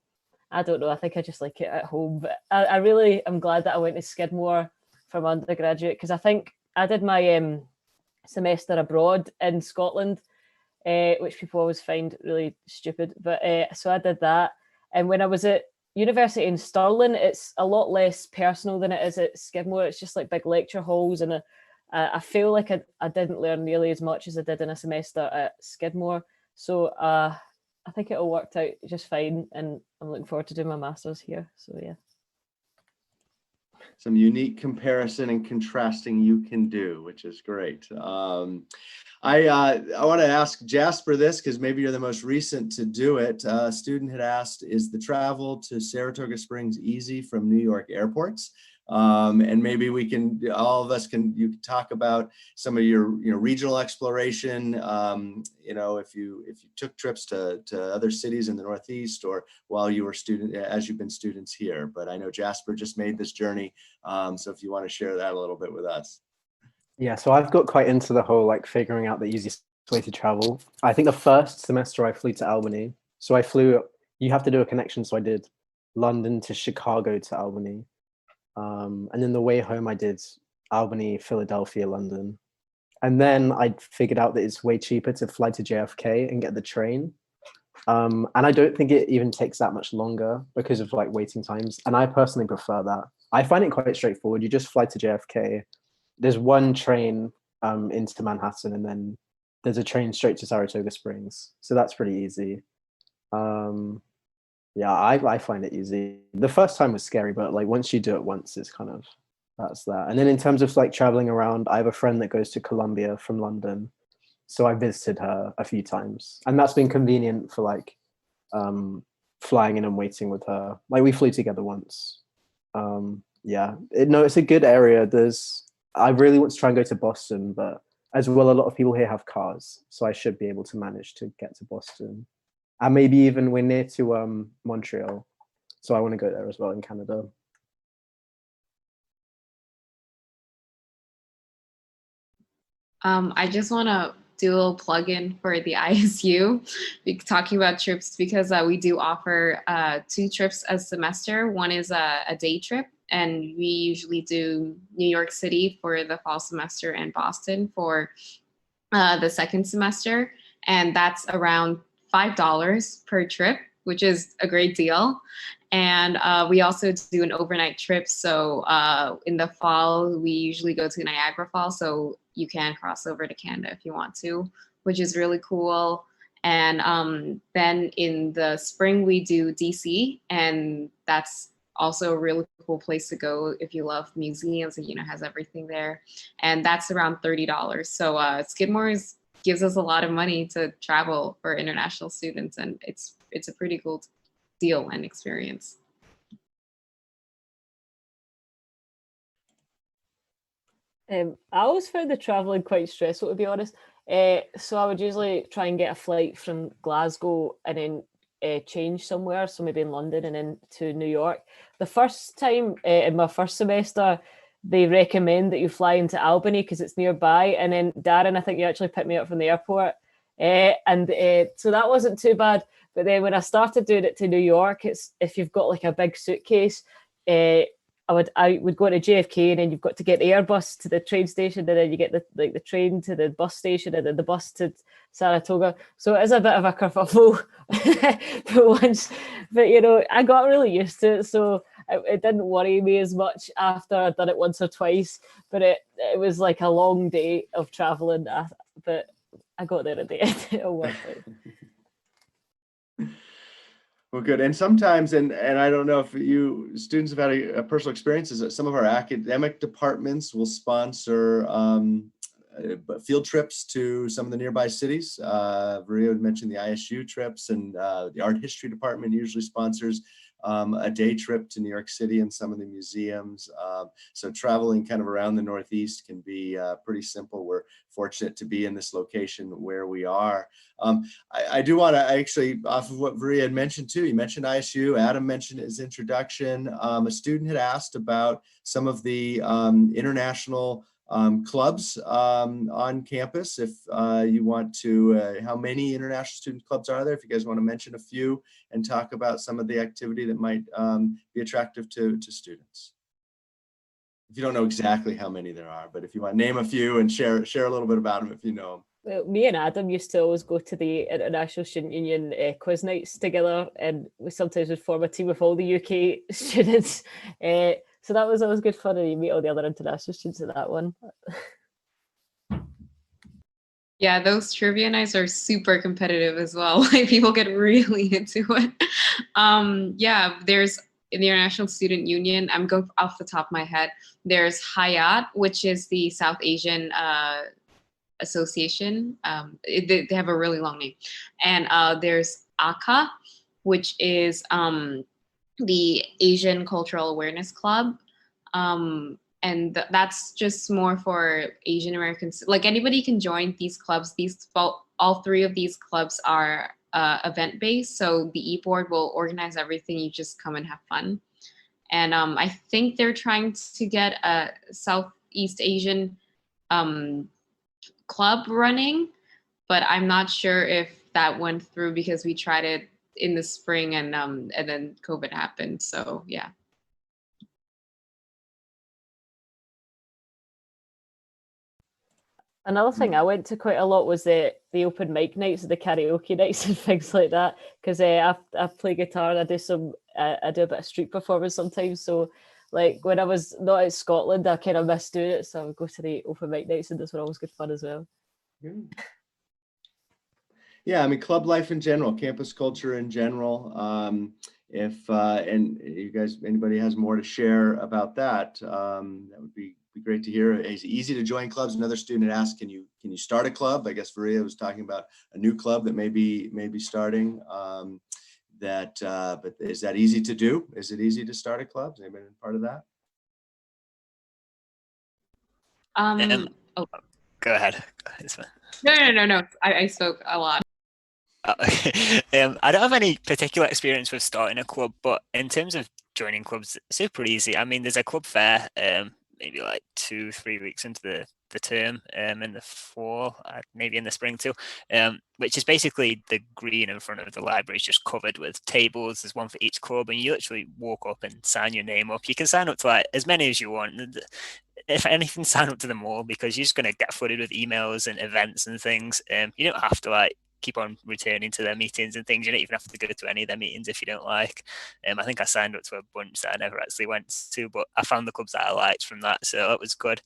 I don't know. I think I just like it at home. But I really am glad that I went to Skidmore from undergraduate, because I think I did my semester abroad in Scotland, which people always find really stupid. But so I did that. And when I was at university in Stirling, it's a lot less personal than it is at Skidmore. It's just like big lecture halls. And I feel like I didn't learn nearly as much as I did in a semester at Skidmore. So I think it all worked out just fine. And I'm looking forward to doing my master's here. So yeah. Some unique comparison and contrasting you can do, which is great. I want to ask Jasper this, because maybe you're the most recent to do it. A student had asked, is the travel to Saratoga Springs easy from New York airports? And maybe we can, all of us can, you can talk about some of your, regional exploration, if you took trips to other cities in the Northeast, or while you were as you've been students here. But I know Jasper just made this journey. So if you want to share that a little bit with us. Yeah, so I've got quite into the whole like figuring out the easiest way to travel. I think the first semester I flew to Albany. So you have to do a connection. So I did London to Chicago to Albany. And then the way home I did Albany, Philadelphia, London. And then I figured out that it's way cheaper to fly to JFK and get the train. And I don't think it even takes that much longer because of like waiting times. And I personally prefer that. I find it quite straightforward. You just fly to JFK. There's one train into Manhattan, and then there's a train straight to Saratoga Springs. So that's pretty easy. Yeah, I find it easy. The first time was scary, but like once you do it once, it's kind of, that's that. And then in terms of like traveling around, I have a friend that goes to Columbia from London. So I visited her a few times, and that's been convenient for like flying in and waiting with her. Like we flew together once. Yeah, it's a good area. I really want to try and go to Boston, but as well, a lot of people here have cars, so I should be able to manage to get to Boston. And maybe even we're near to Montreal, so I want to go there as well in Canada. I just want to do a little plug-in for the ISU, talking about trips, because we do offer 2 trips a semester. One is a day trip, and we usually do New York City for the fall semester and Boston for the second semester. And that's around $5 per trip, which is a great deal. And we also do an overnight trip. So in the fall, we usually go to Niagara Falls. So you can cross over to Canada if you want to, which is really cool. And then in the spring, we do DC, and that's also a really cool place to go if you love museums and, has everything there. And that's around $30. So Skidmore gives us a lot of money to travel for international students, and it's a pretty cool deal and experience. I always found the traveling quite stressful, to be honest. So I would usually try and get a flight from Glasgow and then change somewhere, so maybe in London and then to New York. The first time in my first semester, they recommend that you fly into Albany because it's nearby. And then Darren, I think you actually picked me up from the airport. So that wasn't too bad. But then when I started doing it to New York, it's if you've got like a big suitcase, I would go to JFK, and then you've got to get the Airbus to the train station, and then you get the train to the bus station, and then the bus to Saratoga. So it is a bit of a kerfuffle but I got really used to it, so it didn't worry me as much after I'd done it once or twice. But it was like a long day of traveling, but I got there at the end. It all worked out. Well, good. And sometimes, and I don't know if you students have had a personal experience, is that some of our academic departments will sponsor field trips to some of the nearby cities. Maria had mentioned the ISU trips, and the art history department usually sponsors a day trip to New York City and some of the museums. So traveling kind of around the Northeast can be pretty simple. We're fortunate to be in this location where we are. I do want to actually, off of what Maria had mentioned too, you mentioned ISU, Adam mentioned his introduction. A student had asked about some of the international clubs on campus. If you want to, how many international student clubs are there? If you guys want to mention a few and talk about some of the activity that might be attractive to students. If you don't know exactly how many there are, but if you want to name a few and share a little bit about them if you know them. Well, me and Adam used to always go to the International Student Union quiz nights together, and we sometimes would form a team with all the UK students. So that was always good fun, and you meet all the other international students at that one. Yeah, those trivia nights are super competitive as well. Like people get really into it. Yeah, there's in the International Student Union, I'm going off the top of my head. There's Hayat, which is the South Asian Association. They have a really long name. And there's ACA, which is the Asian Cultural Awareness Club. And that's just more for Asian Americans. Like anybody can join these clubs. All three of these clubs are event-based. So the e-board will organize everything. You just come and have fun. And I think they're trying to get a Southeast Asian club running, but I'm not sure if that went through because we tried it in the spring and then COVID happened. So yeah. Another thing I went to quite a lot was the open mic nights, the karaoke nights and things like that. Because I play guitar and I do a bit of street performance sometimes. So like when I was not in Scotland, I kind of missed doing it. So I would go to the open mic nights, and those were always good fun as well. Yeah, I mean, club life in general, campus culture in general. If and you guys, anybody has more to share about that, that would be great to hear. Is it easy to join clubs? Another student had asked, can you start a club? I guess Faria was talking about a new club that may be starting. But is that easy to do? Is it easy to start a club? Has anybody been part of that? Oh, Go ahead. no. I spoke a lot. I don't have any particular experience with starting a club, but in terms of joining clubs, it's super easy. I mean, there's a club fair, maybe like 2-3 weeks into the term, in the fall, maybe in the spring too, which is basically the green in front of the library is just covered with tables. There's one for each club, and you literally walk up and sign your name up. You can sign up to like as many as you want. If anything, sign up to them all, because you're just going to get flooded with emails and events and things. You don't have to like keep on returning to their meetings and things. You don't even have to go to any of their meetings if you don't like. I think I signed up to a bunch that I never actually went to, but I found the clubs that I liked from that, so that was good.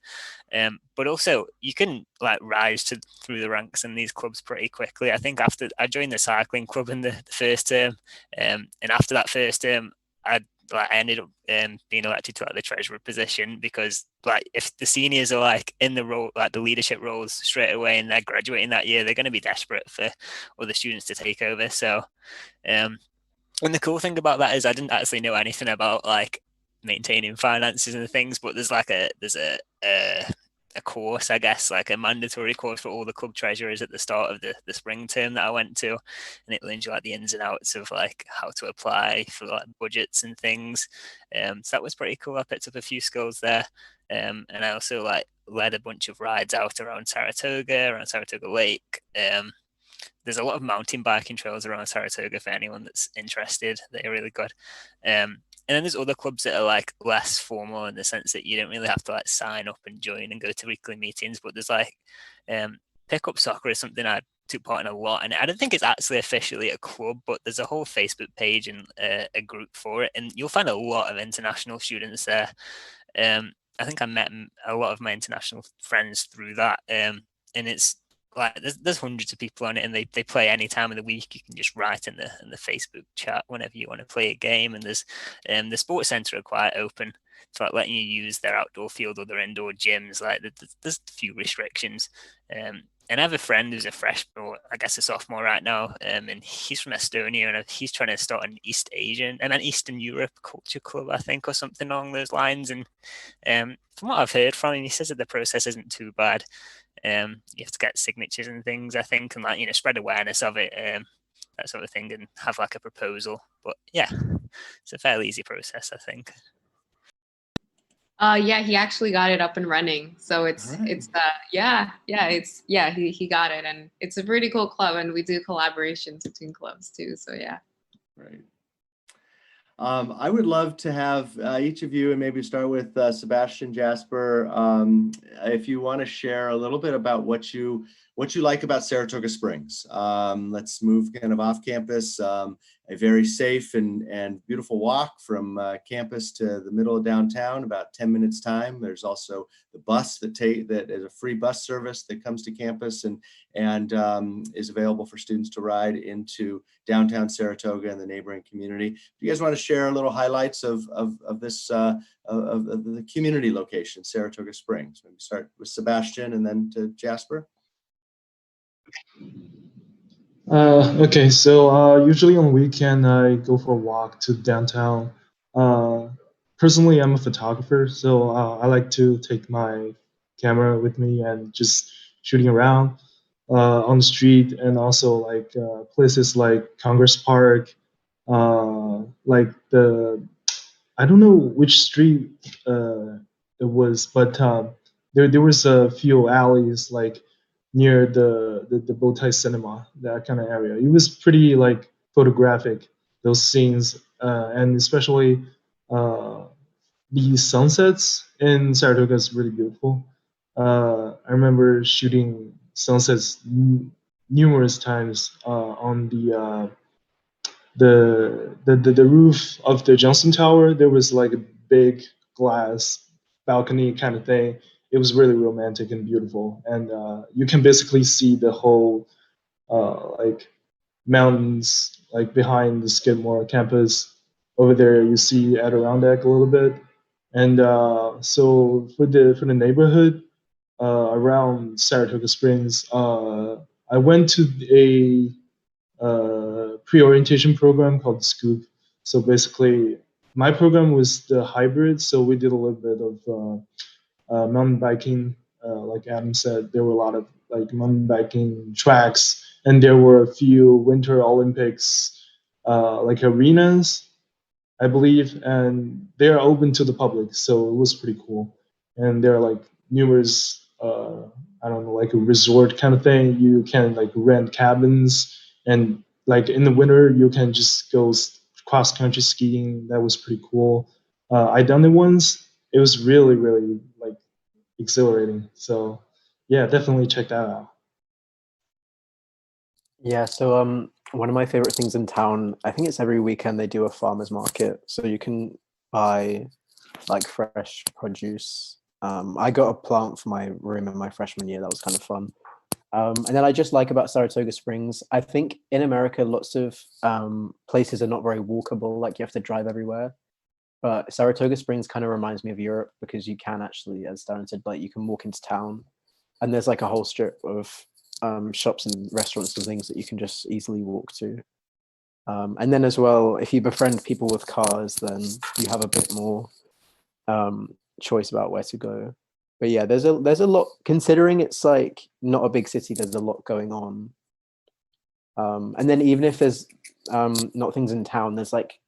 But also you can like rise through the ranks in these clubs pretty quickly. I think after I joined the cycling club in the first term, and after that first term, I ended up being elected to like the treasurer position, because like if the seniors are like in the role, like the leadership roles straight away, and they're graduating that year, they're going to be desperate for other students to take over. So and the cool thing about that is I didn't actually know anything about like maintaining finances and things, but there's a course, I guess, like a mandatory course for all the club treasurers at the start of the spring term that I went to, and it learns you like the ins and outs of like how to apply for like budgets and things. So that was pretty cool. I picked up a few skills there, and I also like led a bunch of rides out around Saratoga Lake. There's a lot of mountain biking trails around Saratoga for anyone that's interested. They're really good. And then there's other clubs that are like less formal in the sense that you don't really have to like sign up and join and go to weekly meetings. But there's like pickup soccer is something I took part in a lot, and I don't think it's actually officially a club, but there's a whole Facebook page and a group for it, and you'll find a lot of international students there. I think I met a lot of my international friends through that, and it's like there's hundreds of people on it, and they play any time of the week. You can just write in the Facebook chat whenever you want to play a game, and there's the sports center are quite open to like letting you use their outdoor field or their indoor gyms. Like there's a few restrictions. And I have a friend who's a freshman, or I guess a sophomore right now, and he's from Estonia, and he's trying to start an Eastern Europe culture club, I think, or something along those lines. And from what I've heard from him, he says that the process isn't too bad. You have to get signatures and things, I think, and like spread awareness of it, that sort of thing, and have like a proposal. But yeah, it's a fairly easy process, I think. Yeah, he actually got it up and running. So All it's right. he got it, and it's a pretty cool club, and we do collaborations between clubs too. So yeah. Right. I would love to have each of you, and maybe start with Sebastian, Jasper, if you want to share a little bit about what you like about Saratoga Springs. Let's move kind of off campus. A very safe and beautiful walk from campus to the middle of downtown, about 10 minutes time. There's also the bus that is a free bus service that comes to campus and is available for students to ride into downtown Saratoga and the neighboring community. Do you guys want to share a little highlights of this of the community location, Saratoga Springs? Maybe start with Sebastian and then to Jasper. Okay, so usually on weekend I go for a walk to downtown. Personally, I'm a photographer, so I like to take my camera with me and just shooting around on the street, and also like places like Congress Park, like I don't know which street it was, but there was a few alleys like near the Bowtie Cinema, that kind of area. It was pretty like photographic, those scenes, and especially uh, the sunsets in Saratoga is really beautiful. I remember shooting sunsets numerous times on the roof of the Johnson Tower. There was like a big glass balcony kind of thing. It was really romantic and beautiful, and you can basically see the whole like mountains like behind the Skidmore campus. Over there, you see Adirondack a little bit, and so for the neighborhood around Saratoga Springs, I went to a pre-orientation program called Scoop. So basically, my program was the hybrid. So we did a little bit of mountain biking. Like Adam said, there were a lot of like mountain biking tracks, and there were a few Winter Olympics like arenas, I believe, and they are open to the public. So it was pretty cool. And there are like numerous, I don't know, like a resort kind of thing. You can like rent cabins, and like in the winter, you can just go cross country skiing. That was pretty cool. I done it once. It was really, really like exhilarating. So yeah, definitely check that out. Yeah, so one of my favorite things in town, I think it's every weekend they do a farmers market, so you can buy like fresh produce. I got a plant for my room in my freshman year. That was kind of fun. And then I just like about Saratoga Springs, I think in America, lots of places are not very walkable, like you have to drive everywhere. But Saratoga Springs kind of reminds me of Europe, because you can actually, as Darren said, like you can walk into town and there's like a whole strip of shops and restaurants and things that you can just easily walk to. And then as well, if you befriend people with cars, then you have a bit more choice about where to go. But yeah, there's a lot, considering it's like not a big city, there's a lot going on. And then even if there's not things in town, there's like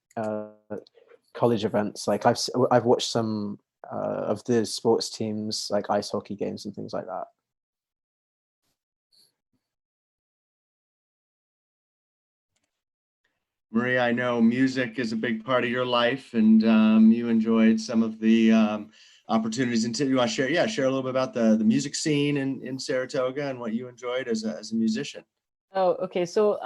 college events. Like I've watched some of the sports teams, like ice hockey games and things like that. Maria, I know music is a big part of your life, and you enjoyed some of the opportunities. And you want to share, share a little bit about the music scene in Saratoga and what you enjoyed as a musician. Oh, okay. So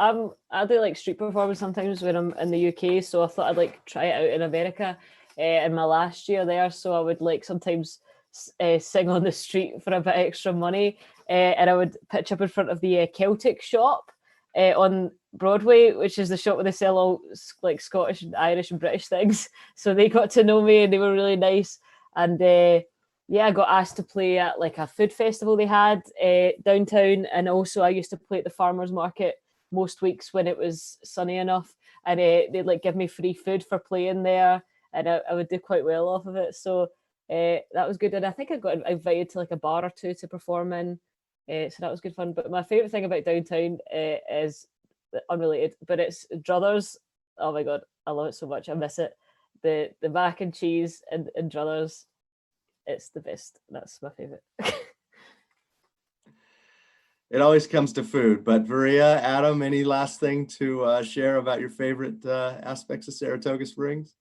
I do like street performance sometimes when I'm in the UK. So I thought I'd like try it out in America in my last year there. So I would like sometimes sing on the street for a bit extra money, and I would pitch up in front of the Celtic shop on Broadway, which is the shop where they sell all like Scottish and Irish and British things. So they got to know me and they were really nice. And yeah, I got asked to play at like a food festival they had downtown, and also I used to play at the farmers market most weeks when it was sunny enough, and they'd like give me free food for playing there, and I would do quite well off of it. So that was good, and I think I got invited to like a bar or two to perform in, so that was good fun. But my favorite thing about downtown is unrelated, but it's Druthers. Oh my god, I love it so much. I miss it. The mac and cheese and Druthers. it's the best. That's my favorite. It always comes to food, but Varia, Adam, any last thing to share about your favorite aspects of Saratoga Springs?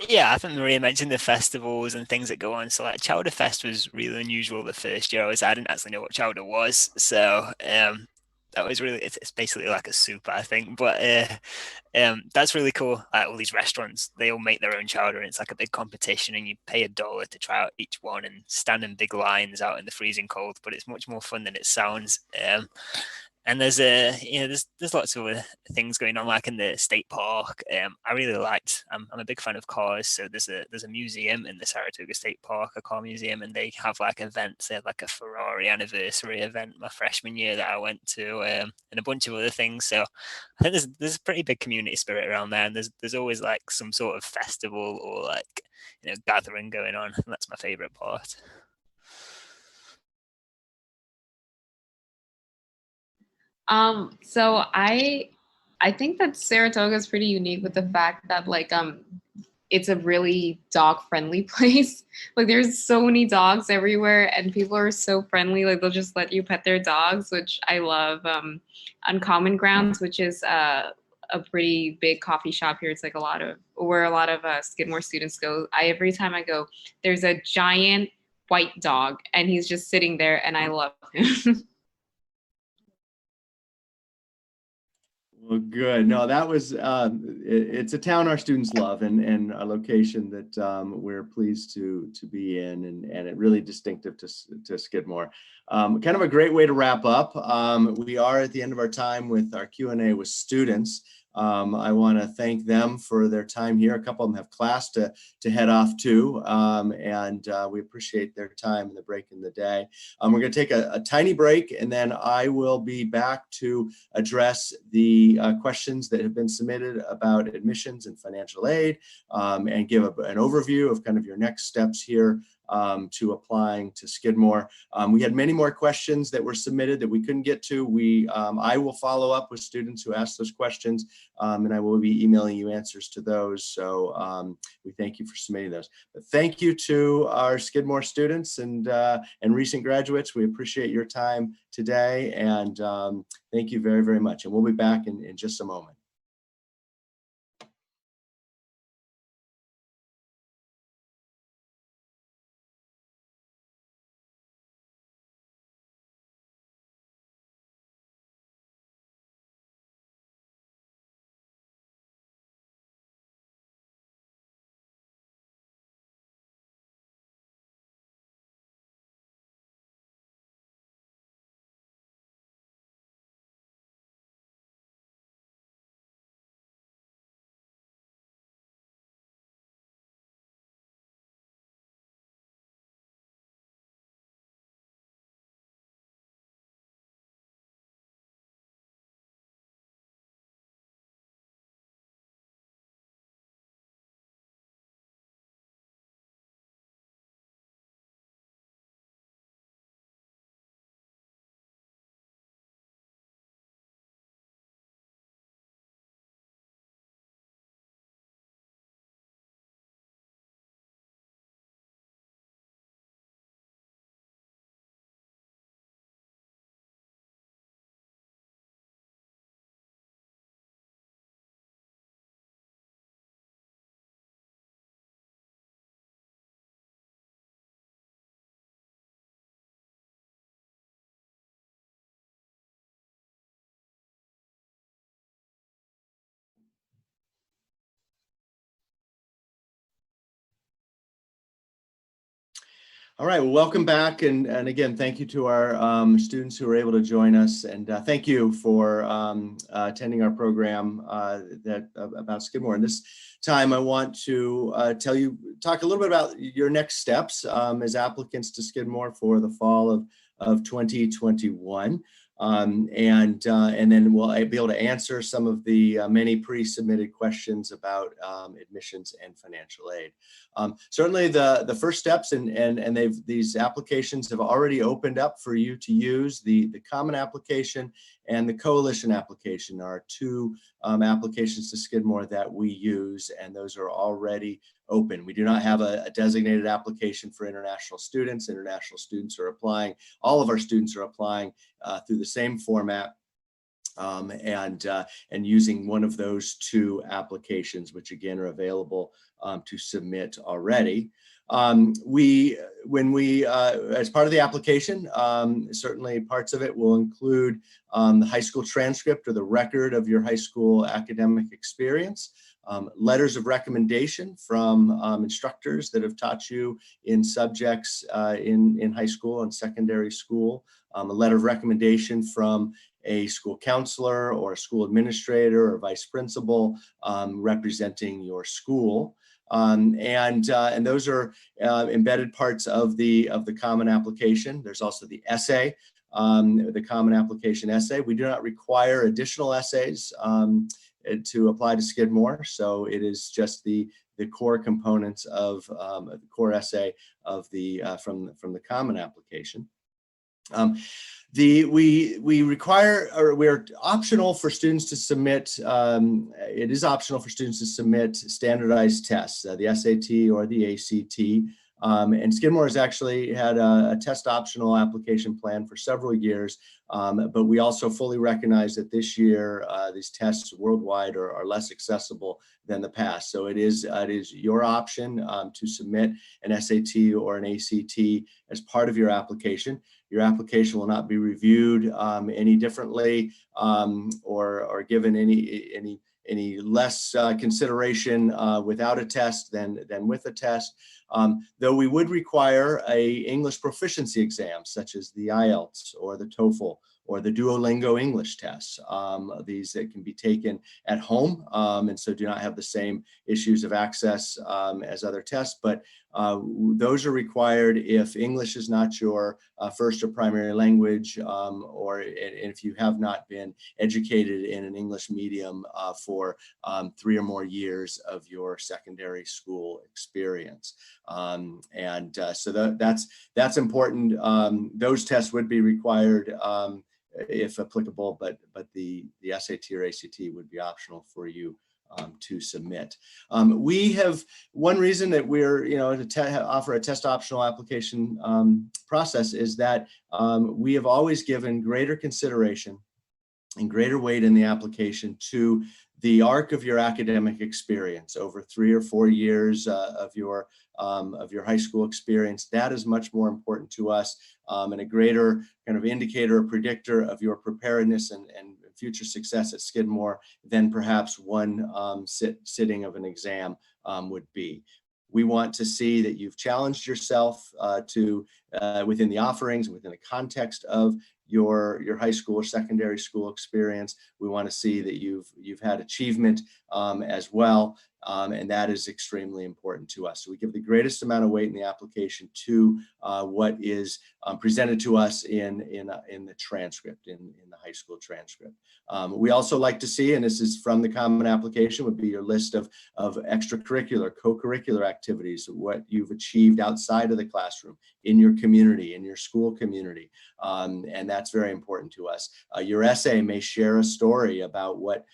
Yeah, I think Maria mentioned the festivals and things that go on. So like Chowder Fest was really unusual the first year I was. I didn't actually know what chowder was, so that was really it's basically like a soup, I think. But that's really cool. Like all these restaurants, they all make their own chowder, and it's like a big competition, and you pay $1 to try out each one and stand in big lines out in the freezing cold. But it's much more fun than it sounds. And there's there's lots of other things going on, like in the state park. I really liked. I'm a big fan of cars, so there's a museum in the Saratoga State Park, a car museum, and they have like events. They had like a Ferrari anniversary event my freshman year that I went to, and a bunch of other things. So I think there's a pretty big community spirit around there, and there's always like some sort of festival or like gathering going on, and that's my favorite part. So I think that Saratoga is pretty unique with the fact that like it's a really dog friendly place. Like there's so many dogs everywhere and people are so friendly. Like they'll just let you pet their dogs, which I love. Uncommon Grounds, which is a pretty big coffee shop here. It's like where a lot of Skidmore students go. Every time I go, there's a giant white dog and he's just sitting there and I love him. Well, good. No, that was, it's a town our students love and a location that we're pleased to be in and it really distinctive to Skidmore. Kind of a great way to wrap up. We are at the end of our time with our Q&A with students. I want to thank them for their time here. A couple of them have class to head off to, and we appreciate their time and the break in the day. We're going to take a tiny break, and then I will be back to address the questions that have been submitted about admissions and financial aid, and give an overview of kind of your next steps here to applying to Skidmore. We had many more questions that were submitted that we couldn't get to. I will follow up with students who asked those questions, and I will be emailing you answers to those. So we thank you for submitting those. But thank you to our Skidmore students and recent graduates. We appreciate your time today, and thank you very, very much. And we'll be back in just a moment. All right, well, welcome back. And again, thank you to our students who were able to join us. And thank you for attending our program about Skidmore. And this time I want to talk a little bit about your next steps as applicants to Skidmore for the fall of 2021. And then we'll be able to answer some of the many pre-submitted questions about admissions and financial aid. Certainly the first steps and these applications have already opened up for you to use the common application and the Coalition application are two applications to Skidmore that we use, and those are already open. We do not have a designated application for international students. International students are applying, all of our students are applying through the same format. And using one of those two applications, which again are available to submit already. As part of the application, certainly parts of it will include the high school transcript or the record of your high school academic experience, letters of recommendation from instructors that have taught you in subjects in high school and secondary school, a letter of recommendation from a school counselor or a school administrator or vice principal representing your school. And those are embedded parts of the common application. There's also the essay, the common application essay. We do not require additional essays to apply to Skidmore, so it is just the core components of the core essay of the from the common application. We require, or we're optional for students to submit, it is optional for students to submit standardized tests, the SAT or the ACT. And Skidmore has actually had a test optional application plan for several years, but we also fully recognize that this year these tests worldwide are less accessible than the past. So it is your option to submit an SAT or an ACT as part of your application. Your application will not be reviewed any differently or given any less consideration without a test than with a test. Though we would require a English proficiency exam, such as the IELTS or the TOEFL or the Duolingo English tests. These that can be taken at home and so do not have the same issues of access as other tests, but those are required if English is not your first or primary language, or if you have not been educated in an English medium for 3 or more years of your secondary school experience. So that's important. Those tests would be required if applicable, but the SAT or ACT would be optional for you to submit. We have one reason that we're, to offer a test optional application process is that we have always given greater consideration and greater weight in the application to the arc of your academic experience over 3 or 4 years of your high school experience. That is much more important to us and a greater kind of indicator or predictor of your preparedness and future success at Skidmore than perhaps one sitting of an exam would be. We want to see that you've challenged yourself within the offerings, within the context of your high school or secondary school experience. We want to see that you've had achievement as well, and that is extremely important to us. So we give the greatest amount of weight in the application to what is presented to us in the transcript, in the high school transcript. We also like to see, and this is from the common application, would be your list of extracurricular, co-curricular activities, what you've achieved outside of the classroom, in your community, in your school community. And that's very important to us. Your essay may share a story about what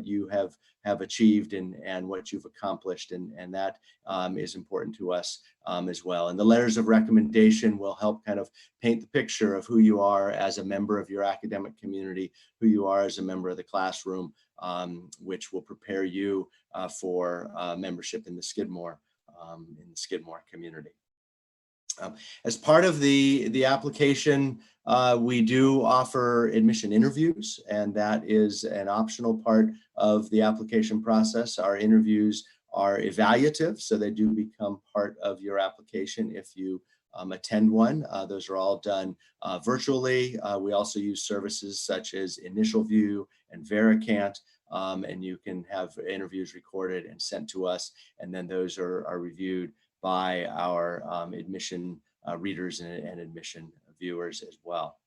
you have achieved and what you've accomplished, and that is important to us as well. And the letters of recommendation will help kind of paint the picture of who you are as a member of your academic community, who you are as a member of the classroom, which will prepare you for membership in the Skidmore community. As part of the application, we do offer admission interviews, and that is an optional part of the application process. Our interviews are evaluative, so they do become part of your application if you attend one. Those are all done virtually. We also use services such as Initial View and Vericant, and you can have interviews recorded and sent to us, and then those are reviewed by our admission readers and admission viewers as well.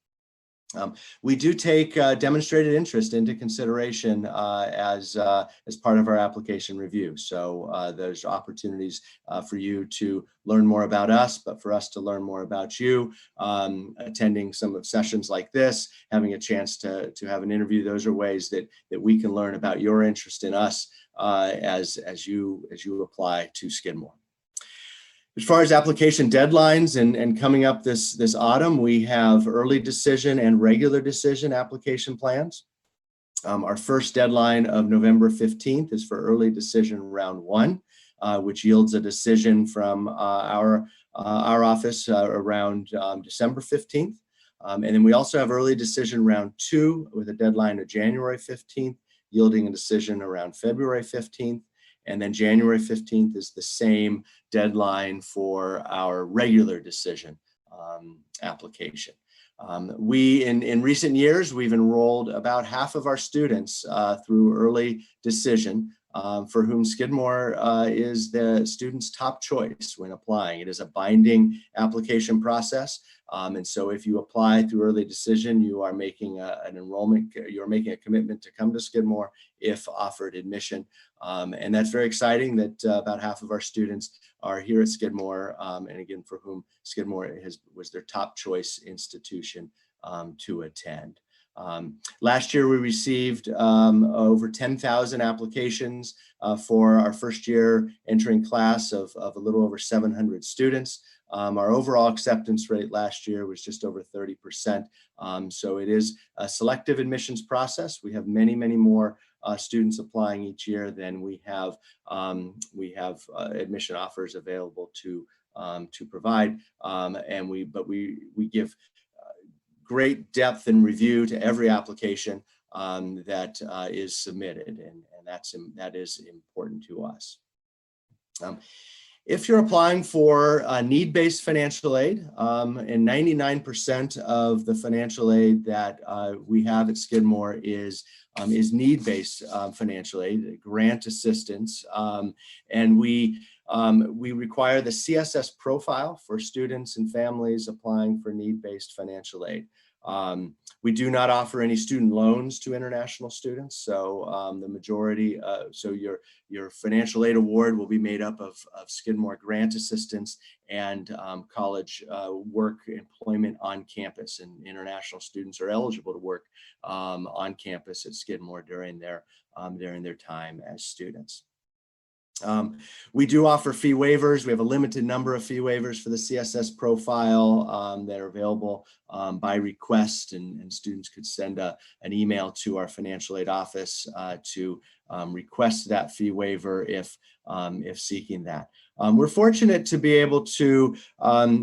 We do take demonstrated interest into consideration as part of our application review. So there's opportunities for you to learn more about us, but for us to learn more about you, attending some of sessions like this, having a chance to have an interview. Those are ways that we can learn about your interest in us as you apply to Skidmore. As far as application deadlines and coming up this autumn, we have early decision and regular decision application plans. Our first deadline of November 15th is for early decision round 1, which yields a decision from our office around December 15th. And then we also have early decision round 2 with a deadline of January 15th, yielding a decision around February 15th. And then January 15th is the same deadline for our regular decision application. We, in recent years, we've enrolled about half of our students through early decision, for whom Skidmore is the student's top choice when applying. It is a binding application process. And so if you apply through early decision, you are making an enrollment, you're making a commitment to come to Skidmore if offered admission. And that's very exciting that about half of our students are here at Skidmore, and again, for whom Skidmore was their top choice institution to attend. Last year, we received over 10,000 applications for our first year entering class of a little over 700 students. Our overall acceptance rate last year was just over 30%. So it is a selective admissions process. We have many, many more students applying each year than we have admission offers available to provide. But we give great depth and review to every application that is submitted, and that is important to us. If you're applying for need-based financial aid, and 99% of the financial aid that we have at Skidmore is need-based financial aid, grant assistance, and we require the CSS profile for students and families applying for need-based financial aid. We do not offer any student loans to international students, so the majority, so your financial aid award will be made up of Skidmore grant assistance and college work employment on campus, and international students are eligible to work on campus at Skidmore during their time as students. We do offer fee waivers. We have a limited number of fee waivers for the CSS profile that are available by request, and students could send an email to our financial aid office to request that fee waiver if seeking that. We're fortunate to be able to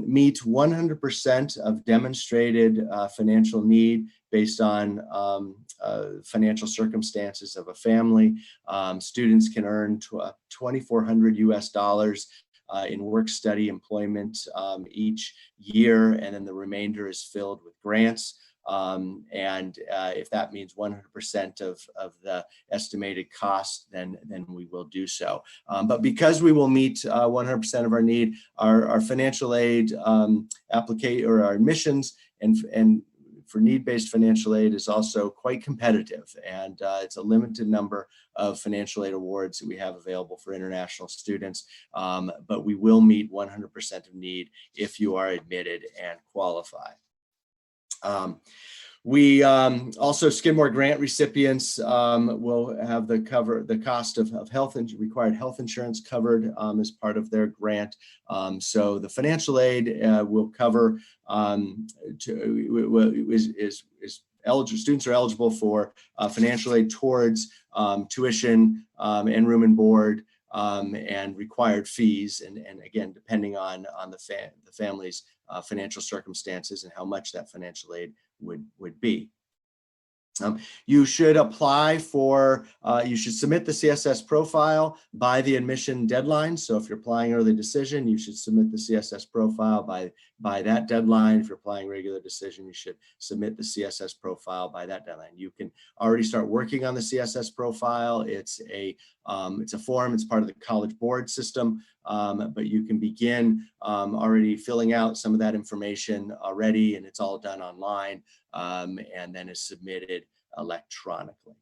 meet 100% of demonstrated financial need based on financial circumstances of a family. Students can earn $2,400 US in work study employment each year, and then the remainder is filled with grants. If that means 100% of the estimated cost, then we will do so. But because we will meet 100% of our need, our financial aid application or our admissions and for need-based financial aid is also quite competitive, and it's a limited number of financial aid awards that we have available for international students, but we will meet 100% of need if you are admitted and qualify. We also, Skidmore grant recipients will have the cost of required health insurance covered as part of their grant. So the financial aid will cover students are eligible for financial aid towards tuition and room and board and required fees, and again, depending on the family's financial circumstances and how much that financial aid would be. You should apply for, you should submit the CSS profile by the admission deadline. So if you're applying early decision, you should submit the CSS profile by that deadline. If you're applying regular decision, you should submit the CSS profile by that deadline. You can already start working on the CSS profile. It's a form, it's part of the College Board system. but you can begin already filling out some of that information already, and it's all done online, and then is submitted electronically.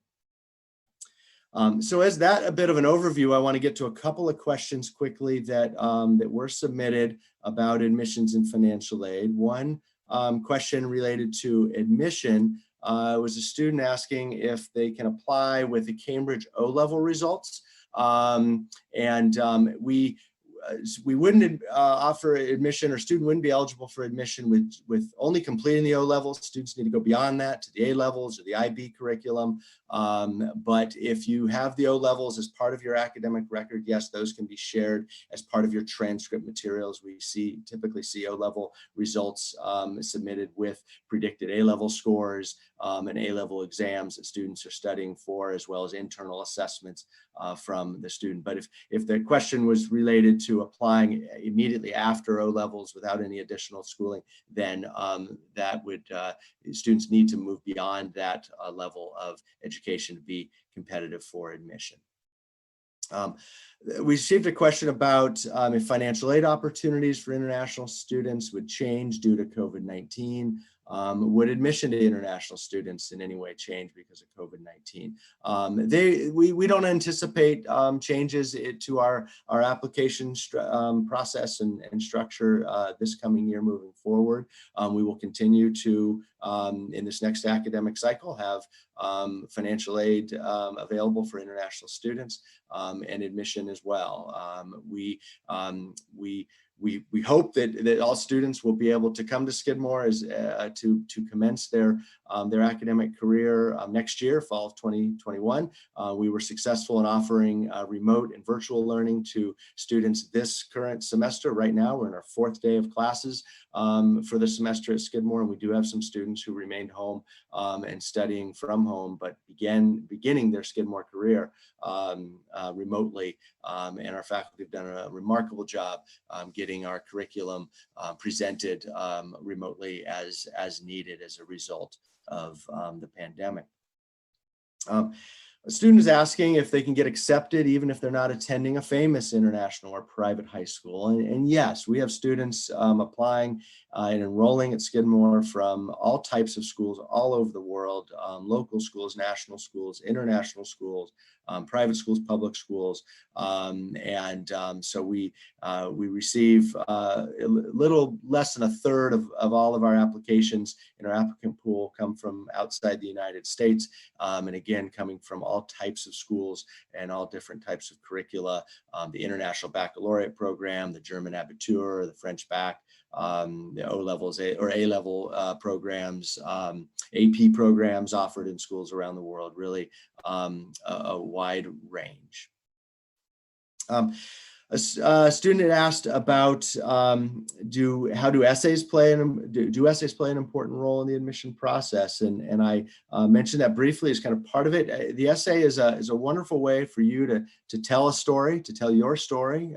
So as that a bit of an overview, I want to get to a couple of questions quickly that, that were submitted about admissions and financial aid. One question related to admission was a student asking if they can apply with the Cambridge O-level results. We wouldn't offer admission, or student wouldn't be eligible for admission with only completing the O-levels. Students need to go beyond that to the A-levels or the IB curriculum. But if you have the O-levels as part of your academic record, yes, those can be shared as part of your transcript materials. We typically see O-level results submitted with predicted A-level scores and A-level exams that students are studying for, as well as internal assessments from the student. But if the question was related to applying immediately after O-levels without any additional schooling, then that would, students need to move beyond that level of education to be competitive for admission. We received a question about if financial aid opportunities for international students would change due to COVID-19. Would admission to international students in any way change because of COVID-19? We don't anticipate changes to our application process and structure this coming year moving forward. We will continue to, in this next academic cycle, have financial aid available for international students and admission as well. We hope that all students will be able to come to Skidmore as to commence their academic career next year, fall of 2021. We were successful in offering remote and virtual learning to students this current semester. Right now, we're in our 4th day of classes for the semester at Skidmore, and we do have some students who remained home and studying from home, but beginning their Skidmore career remotely. And our faculty have done a remarkable job getting our curriculum presented remotely as needed as a result of the pandemic. A student is asking if they can get accepted even if they're not attending a famous international or private high school. And yes, we have students applying and enrolling at Skidmore from all types of schools all over the world, local schools, national schools, international schools, private schools, public schools. So we receive a little less than a third of all of our applications in our applicant pool come from outside the United States. And again, coming from all types of schools and all different types of curricula, the International Baccalaureate program, the German Abitur, the French Bac, the O-levels or A-level programs, AP programs offered in schools around the world, really a wide range. A student had asked about how do essays play an important role in the admission process, and I mentioned that briefly as kind of part of it. The essay is a wonderful way for you to tell a story, to tell your story.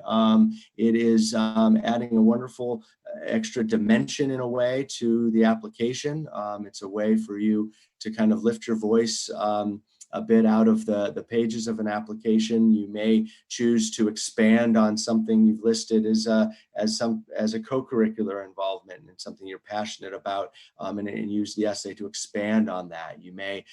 It is adding a wonderful extra dimension in a way to the application. It's a way for you to kind of lift your voice a bit out of the pages of an application. You may choose to expand on something you've listed as a co-curricular involvement and something you're passionate about, and use the essay to expand on that. You may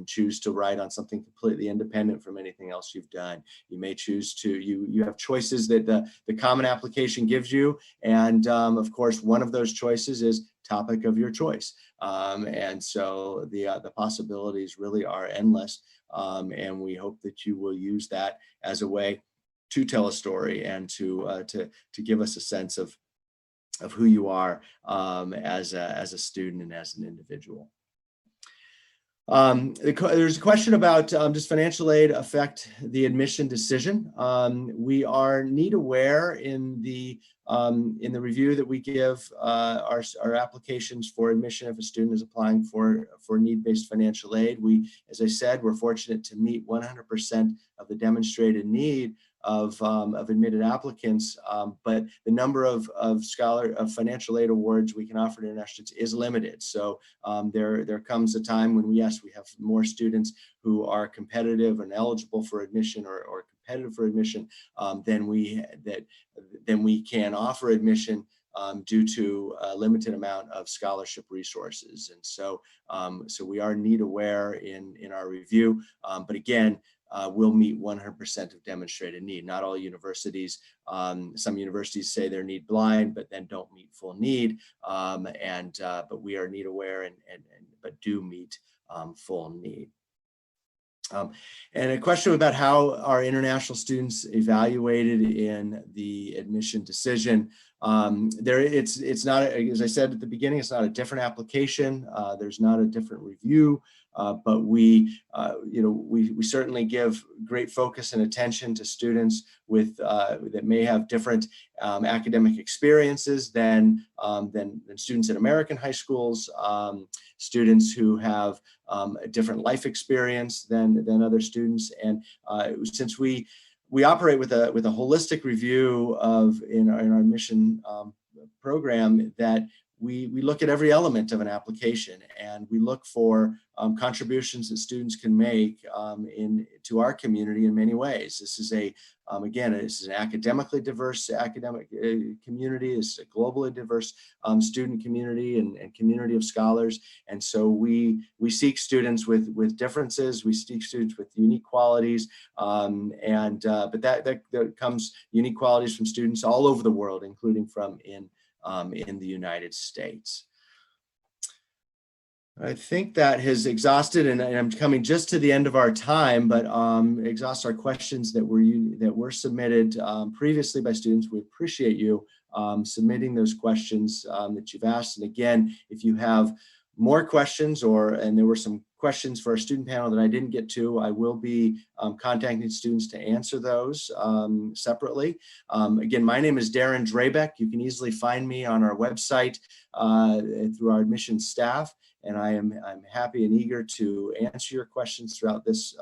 choose to write on something completely independent from anything else you've done. You may choose to, you have choices that the Common Application gives you, and of course one of those choices is topic of your choice. And so the possibilities really are endless, and we hope that you will use that as a way to tell a story and to give us a sense of who you are as a student and as an individual. There's a question about does financial aid affect the admission decision? We are need aware in the review that we give our applications for admission if a student is applying for need-based financial aid. As I said, we're fortunate to meet 100% of the demonstrated need of admitted applicants, but the number of financial aid awards we can offer to international students is limited. So there comes a time when, yes, we have more students who are competitive and eligible for admission or competitive for admission, then we can offer admission due to a limited amount of scholarship resources. And so, so we are need aware in our review, but again, we'll meet 100% of demonstrated need. Not all universities, some universities say they're need blind, but then don't meet full need. But we are need aware but do meet full need. And a question about how are international students evaluated in the admission decision. It's not, as I said at the beginning, it's not a different application. There's not a different review, but we certainly give great focus and attention to students with that may have different academic experiences than students in American high schools, students who have a different life experience than other students, and since we operate with a holistic review in our admission program, that we look at every element of an application, and we look for contributions that students can make to our community in many ways. This is again, this is an academically diverse community. This is a globally diverse student community and community of scholars. And so we seek students with differences. We seek students with unique qualities, but that comes unique qualities from students all over the world, including from in the United States. I think that has exhausted, and I'm coming just to the end of our time, but exhaust our questions that were submitted previously by students. We appreciate you submitting those questions that you've asked. And again, if you have more questions, and there were some questions for our student panel that I didn't get to, I will be contacting students to answer those separately. Again, my name is Darren Drabeck. You can easily find me on our website through our admissions staff, and I'm happy and eager to answer your questions throughout this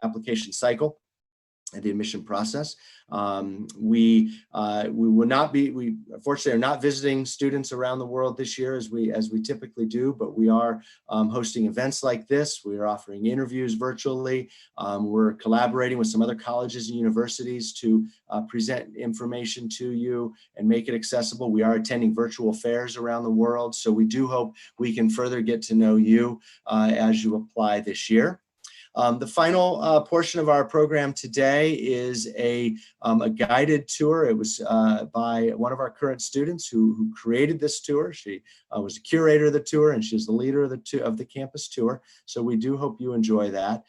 application cycle and the admission process. We unfortunately are not visiting students around the world this year as we typically do, but we are hosting events like this. We are offering interviews virtually. We're collaborating with some other colleges and universities to present information to you and make it accessible. We are attending virtual fairs around the world, so we do hope we can further get to know you as you apply this year. The final portion of our program today is a guided tour. It was by one of our current students who created this tour. She was a curator of the tour, and she's the leader of the campus tour. So we do hope you enjoy that.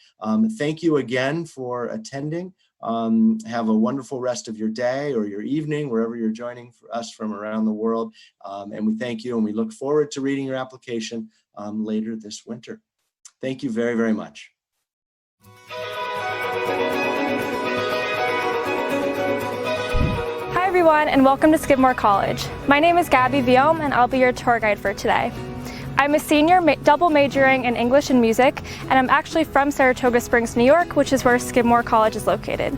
Thank you again for attending. Have a wonderful rest of your day or your evening, wherever you're joining us from around the world. And we thank you, and we look forward to reading your application later this winter. Thank you very, very much. Hi everyone, and welcome to Skidmore College. My name is Gabby Viome, and I'll be your tour guide for today. I'm a senior double majoring in English and music, and I'm actually from Saratoga Springs, New York, which is where Skidmore College is located.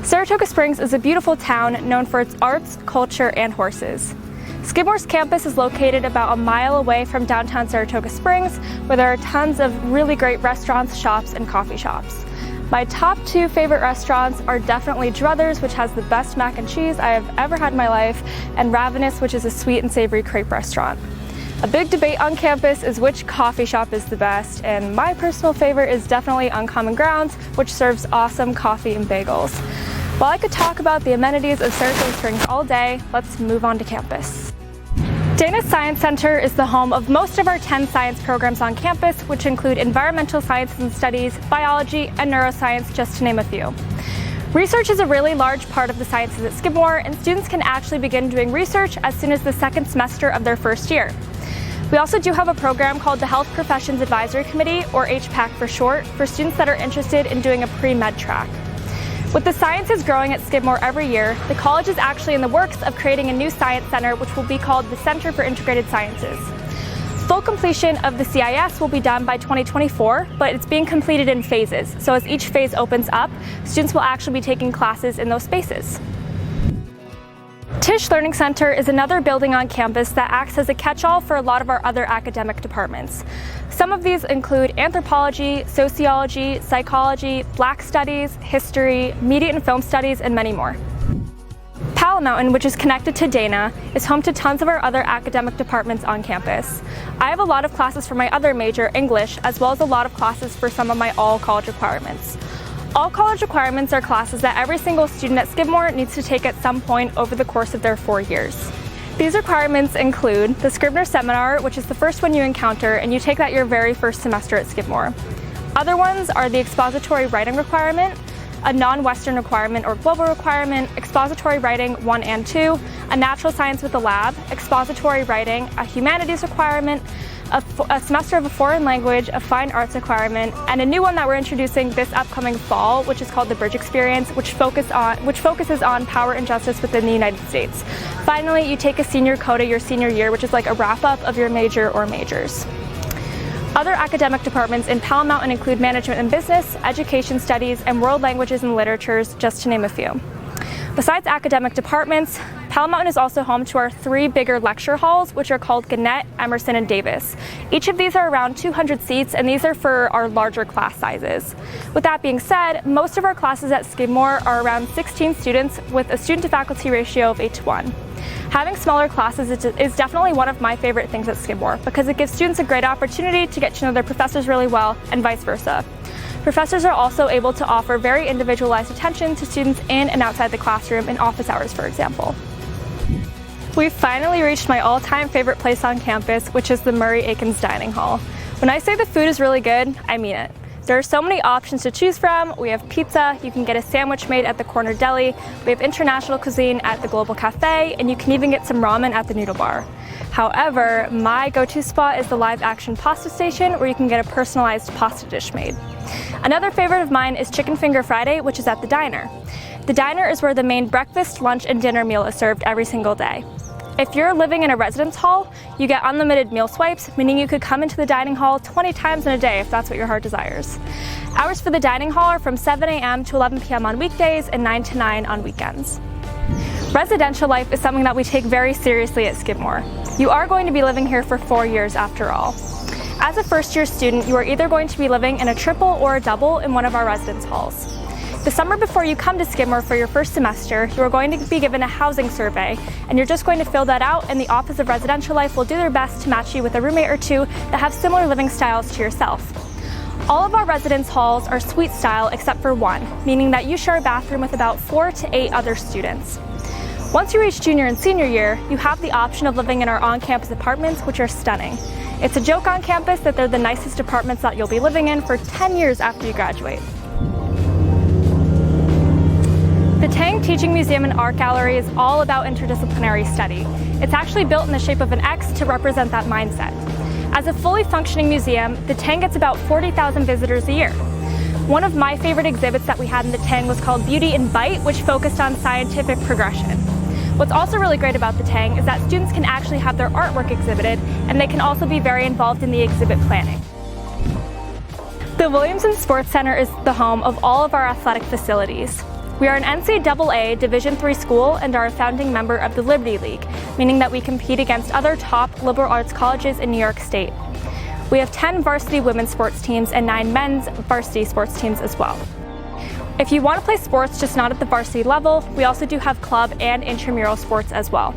Saratoga Springs is a beautiful town known for its arts, culture, and horses. Skidmore's campus is located about a mile away from downtown Saratoga Springs, where there are tons of really great restaurants, shops, and coffee shops. My top two favorite restaurants are definitely Druthers, which has the best mac and cheese I have ever had in my life, and Ravenous, which is a sweet and savory crepe restaurant. A big debate on campus is which coffee shop is the best, and my personal favorite is definitely Uncommon Grounds, which serves awesome coffee and bagels. While I could talk about the amenities of Saratoga Springs all day, let's move on to campus. Dana's Science Center is the home of most of our 10 science programs on campus, which include environmental sciences and studies, biology, and neuroscience, just to name a few. Research is a really large part of the sciences at Skidmore, and students can actually begin doing research as soon as the second semester of their first year. We also do have a program called the Health Professions Advisory Committee, or HPAC for short, for students that are interested in doing a pre-med track. With the sciences growing at Skidmore every year, the college is actually in the works of creating a new science center, which will be called the Center for Integrated Sciences. Full completion of the CIS will be done by 2024, but it's being completed in phases. So as each phase opens up, students will actually be taking classes in those spaces. Tisch Learning Center is another building on campus that acts as a catch-all for a lot of our other academic departments. Some of these include anthropology, sociology, psychology, Black studies, history, media and film studies, and many more. Powell Mountain, which is connected to Dana, is home to tons of our other academic departments on campus. I have a lot of classes for my other major, English, as well as a lot of classes for some of my all-college requirements. All college requirements are classes that every single student at Skidmore needs to take at some point over the course of their 4 years. These requirements include the Scrivener Seminar, which is the first one you encounter, and you take that your very first semester at Skidmore. Other ones are the expository writing requirement, a non-Western requirement or global requirement, expository writing 1 and 2, a natural science with a lab, expository writing, a humanities requirement, a semester of a foreign language, a fine arts requirement, and a new one that we're introducing this upcoming fall, which is called the Bridge Experience, which focuses on power and justice within the United States. Finally, you take a senior coda your senior year, which is like a wrap-up of your major or majors. Other academic departments in Powell Mountain include management and business, education studies, and world languages and literatures, just to name a few. Besides academic departments, Powell Mountain is also home to our 3 bigger lecture halls, which are called Gannett, Emerson, and Davis. Each of these are around 200 seats, and these are for our larger class sizes. With that being said, most of our classes at Skidmore are around 16 students with a student-to-faculty ratio of 8:1. Having smaller classes is definitely one of my favorite things at Skidmore because it gives students a great opportunity to get to know their professors really well and vice versa. Professors are also able to offer very individualized attention to students in and outside the classroom in office hours, for example. We've finally reached my all-time favorite place on campus, which is the Murray Aikens Dining Hall. When I say the food is really good, I mean it. There are so many options to choose from. We have pizza, you can get a sandwich made at the Corner Deli, we have international cuisine at the Global Cafe, and you can even get some ramen at the Noodle Bar. However, my go-to spot is the live-action pasta station where you can get a personalized pasta dish made. Another favorite of mine is Chicken Finger Friday, which is at the diner. The diner is where the main breakfast, lunch, and dinner meal is served every single day. If you're living in a residence hall, you get unlimited meal swipes, meaning you could come into the dining hall 20 times in a day if that's what your heart desires. Hours for the dining hall are from 7 a.m. to 11 p.m. on weekdays and 9 to 9 on weekends. Residential life is something that we take very seriously at Skidmore. You are going to be living here for 4 years after all. As a first-year student, you are either going to be living in a triple or a double in one of our residence halls. The summer before you come to Skidmore for your first semester, you are going to be given a housing survey, and you're just going to fill that out, and the Office of Residential Life will do their best to match you with a roommate or two that have similar living styles to yourself. All of our residence halls are suite style except for one, meaning that you share a bathroom with about 4 to 8 other students. Once you reach junior and senior year, you have the option of living in our on-campus apartments, which are stunning. It's a joke on campus that they're the nicest apartments that you'll be living in for 10 years after you graduate. The Tang Teaching Museum and Art Gallery is all about interdisciplinary study. It's actually built in the shape of an X to represent that mindset. As a fully functioning museum, the Tang gets about 40,000 visitors a year. One of my favorite exhibits that we had in the Tang was called Beauty in Bite, which focused on scientific progression. What's also really great about the Tang is that students can actually have their artwork exhibited, and they can also be very involved in the exhibit planning. The Williamson Sports Center is the home of all of our athletic facilities. We are an NCAA Division III school and are a founding member of the Liberty League, meaning that we compete against other top liberal arts colleges in New York State. We have 10 varsity women's sports teams and 9 men's varsity sports teams as well. If you want to play sports, just not at the varsity level, we also do have club and intramural sports as well.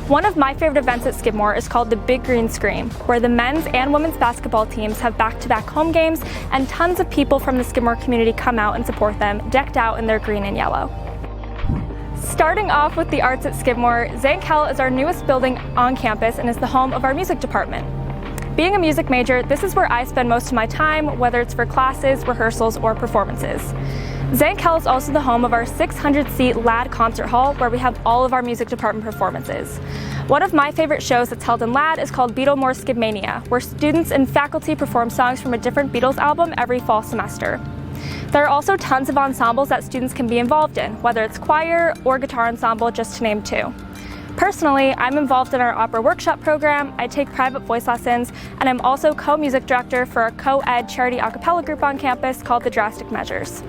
One of my favorite events at Skidmore is called the Big Green Scream, where the men's and women's basketball teams have back-to-back home games, and tons of people from the Skidmore community come out and support them, decked out in their green and yellow. Starting off with the arts at Skidmore, Zankel is our newest building on campus and is the home of our music department. Being a music major, this is where I spend most of my time, whether it's for classes, rehearsals, or performances. Zankel is also the home of our 600-seat LAD concert hall, where we have all of our music department performances. One of my favorite shows that's held in LAD is called Beatlemore Skidmania, where students and faculty perform songs from a different Beatles album every fall semester. There are also tons of ensembles that students can be involved in, whether it's choir or guitar ensemble, just to name 2. Personally, I'm involved in our opera workshop program, I take private voice lessons, and I'm also co-music director for a co-ed charity a cappella group on campus called the Drastic Measures.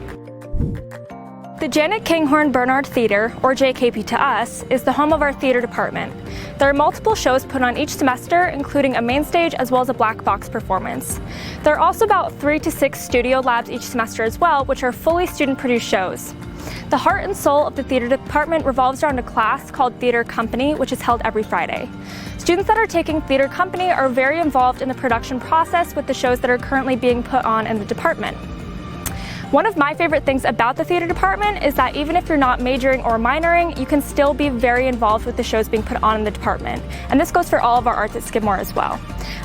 The Janet Kinghorn Bernard Theater, or JKP to us, is the home of our theater department. There are multiple shows put on each semester, including a main stage as well as a black box performance. There are also about 3 to 6 studio labs each semester as well, which are fully student-produced shows. The heart and soul of the theater department revolves around a class called Theater Company, which is held every Friday. Students that are taking Theater Company are very involved in the production process with the shows that are currently being put on in the department. One of my favorite things about the theater department is that even if you're not majoring or minoring, you can still be very involved with the shows being put on in the department. And this goes for all of our arts at Skidmore as well.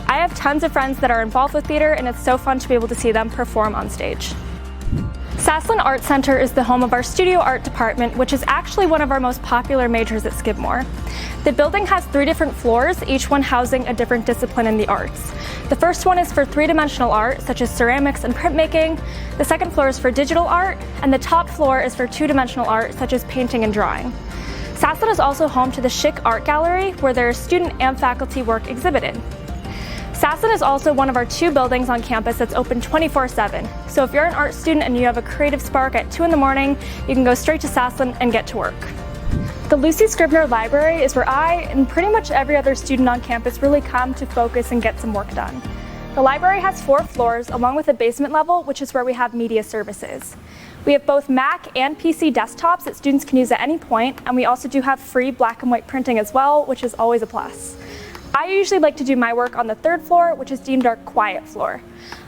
I have tons of friends that are involved with theater, and it's so fun to be able to see them perform on stage. Saseland Art Center is the home of our studio art department, which is actually one of our most popular majors at Skidmore. The building has 3 different floors, each one housing a different discipline in the arts. The first one is for 3-dimensional art, such as ceramics and printmaking. The second floor is for digital art, and the top floor is for 2-dimensional art, such as painting and drawing. Saseland is also home to the Chic Art Gallery, where there is student and faculty work exhibited. Saseland is also one of our 2 buildings on campus that's open 24/7. So if you're an art student and you have a creative spark at 2 in the morning, you can go straight to Saseland and get to work. The Lucy Scrivener Library is where I and pretty much every other student on campus really come to focus and get some work done. The library has 4 floors along with a basement level, which is where we have media services. We have both Mac and PC desktops that students can use at any point, and we also do have free black and white printing as well, which is always a plus. I usually like to do my work on the 3rd floor, which is deemed our quiet floor.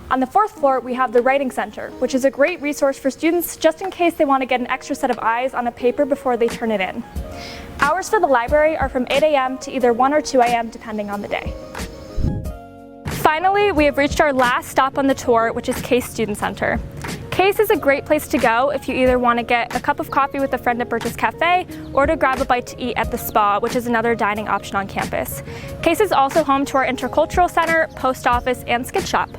On the 4th floor, we have the Writing Center, which is a great resource for students just in case they want to get an extra set of eyes on a paper before they turn it in. Hours for the library are from 8 a.m. to either 1 or 2 a.m. depending on the day. Finally, we have reached our last stop on the tour, which is Case Student Center. Case is a great place to go if you either want to get a cup of coffee with a friend at Birch's Cafe or to grab a bite to eat at the Spa, which is another dining option on campus. Case is also home to our Intercultural Center, Post Office, and Skid Shop.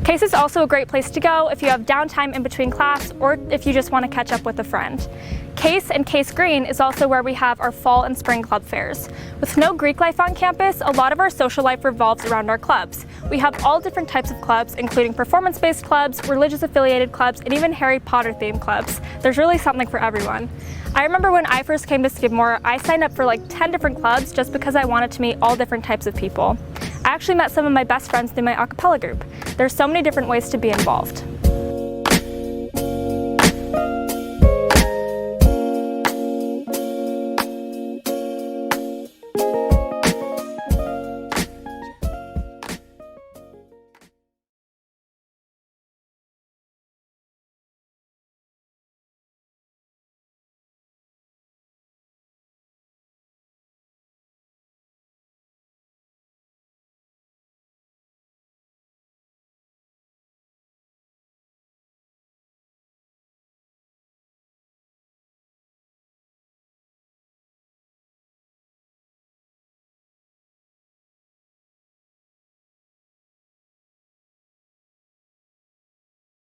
Case is also a great place to go if you have downtime in between class or if you just want to catch up with a friend. Case and Case Green is also where we have our fall and spring club fairs. With no Greek life on campus, a lot of our social life revolves around our clubs. We have all different types of clubs, including performance-based clubs, religious-affiliated clubs, and even Harry Potter-themed clubs. There's really something for everyone. I remember when I first came to Skidmore, I signed up for like 10 different clubs just because I wanted to meet all different types of people. I actually met some of my best friends through my a cappella group. There's so many different ways to be involved.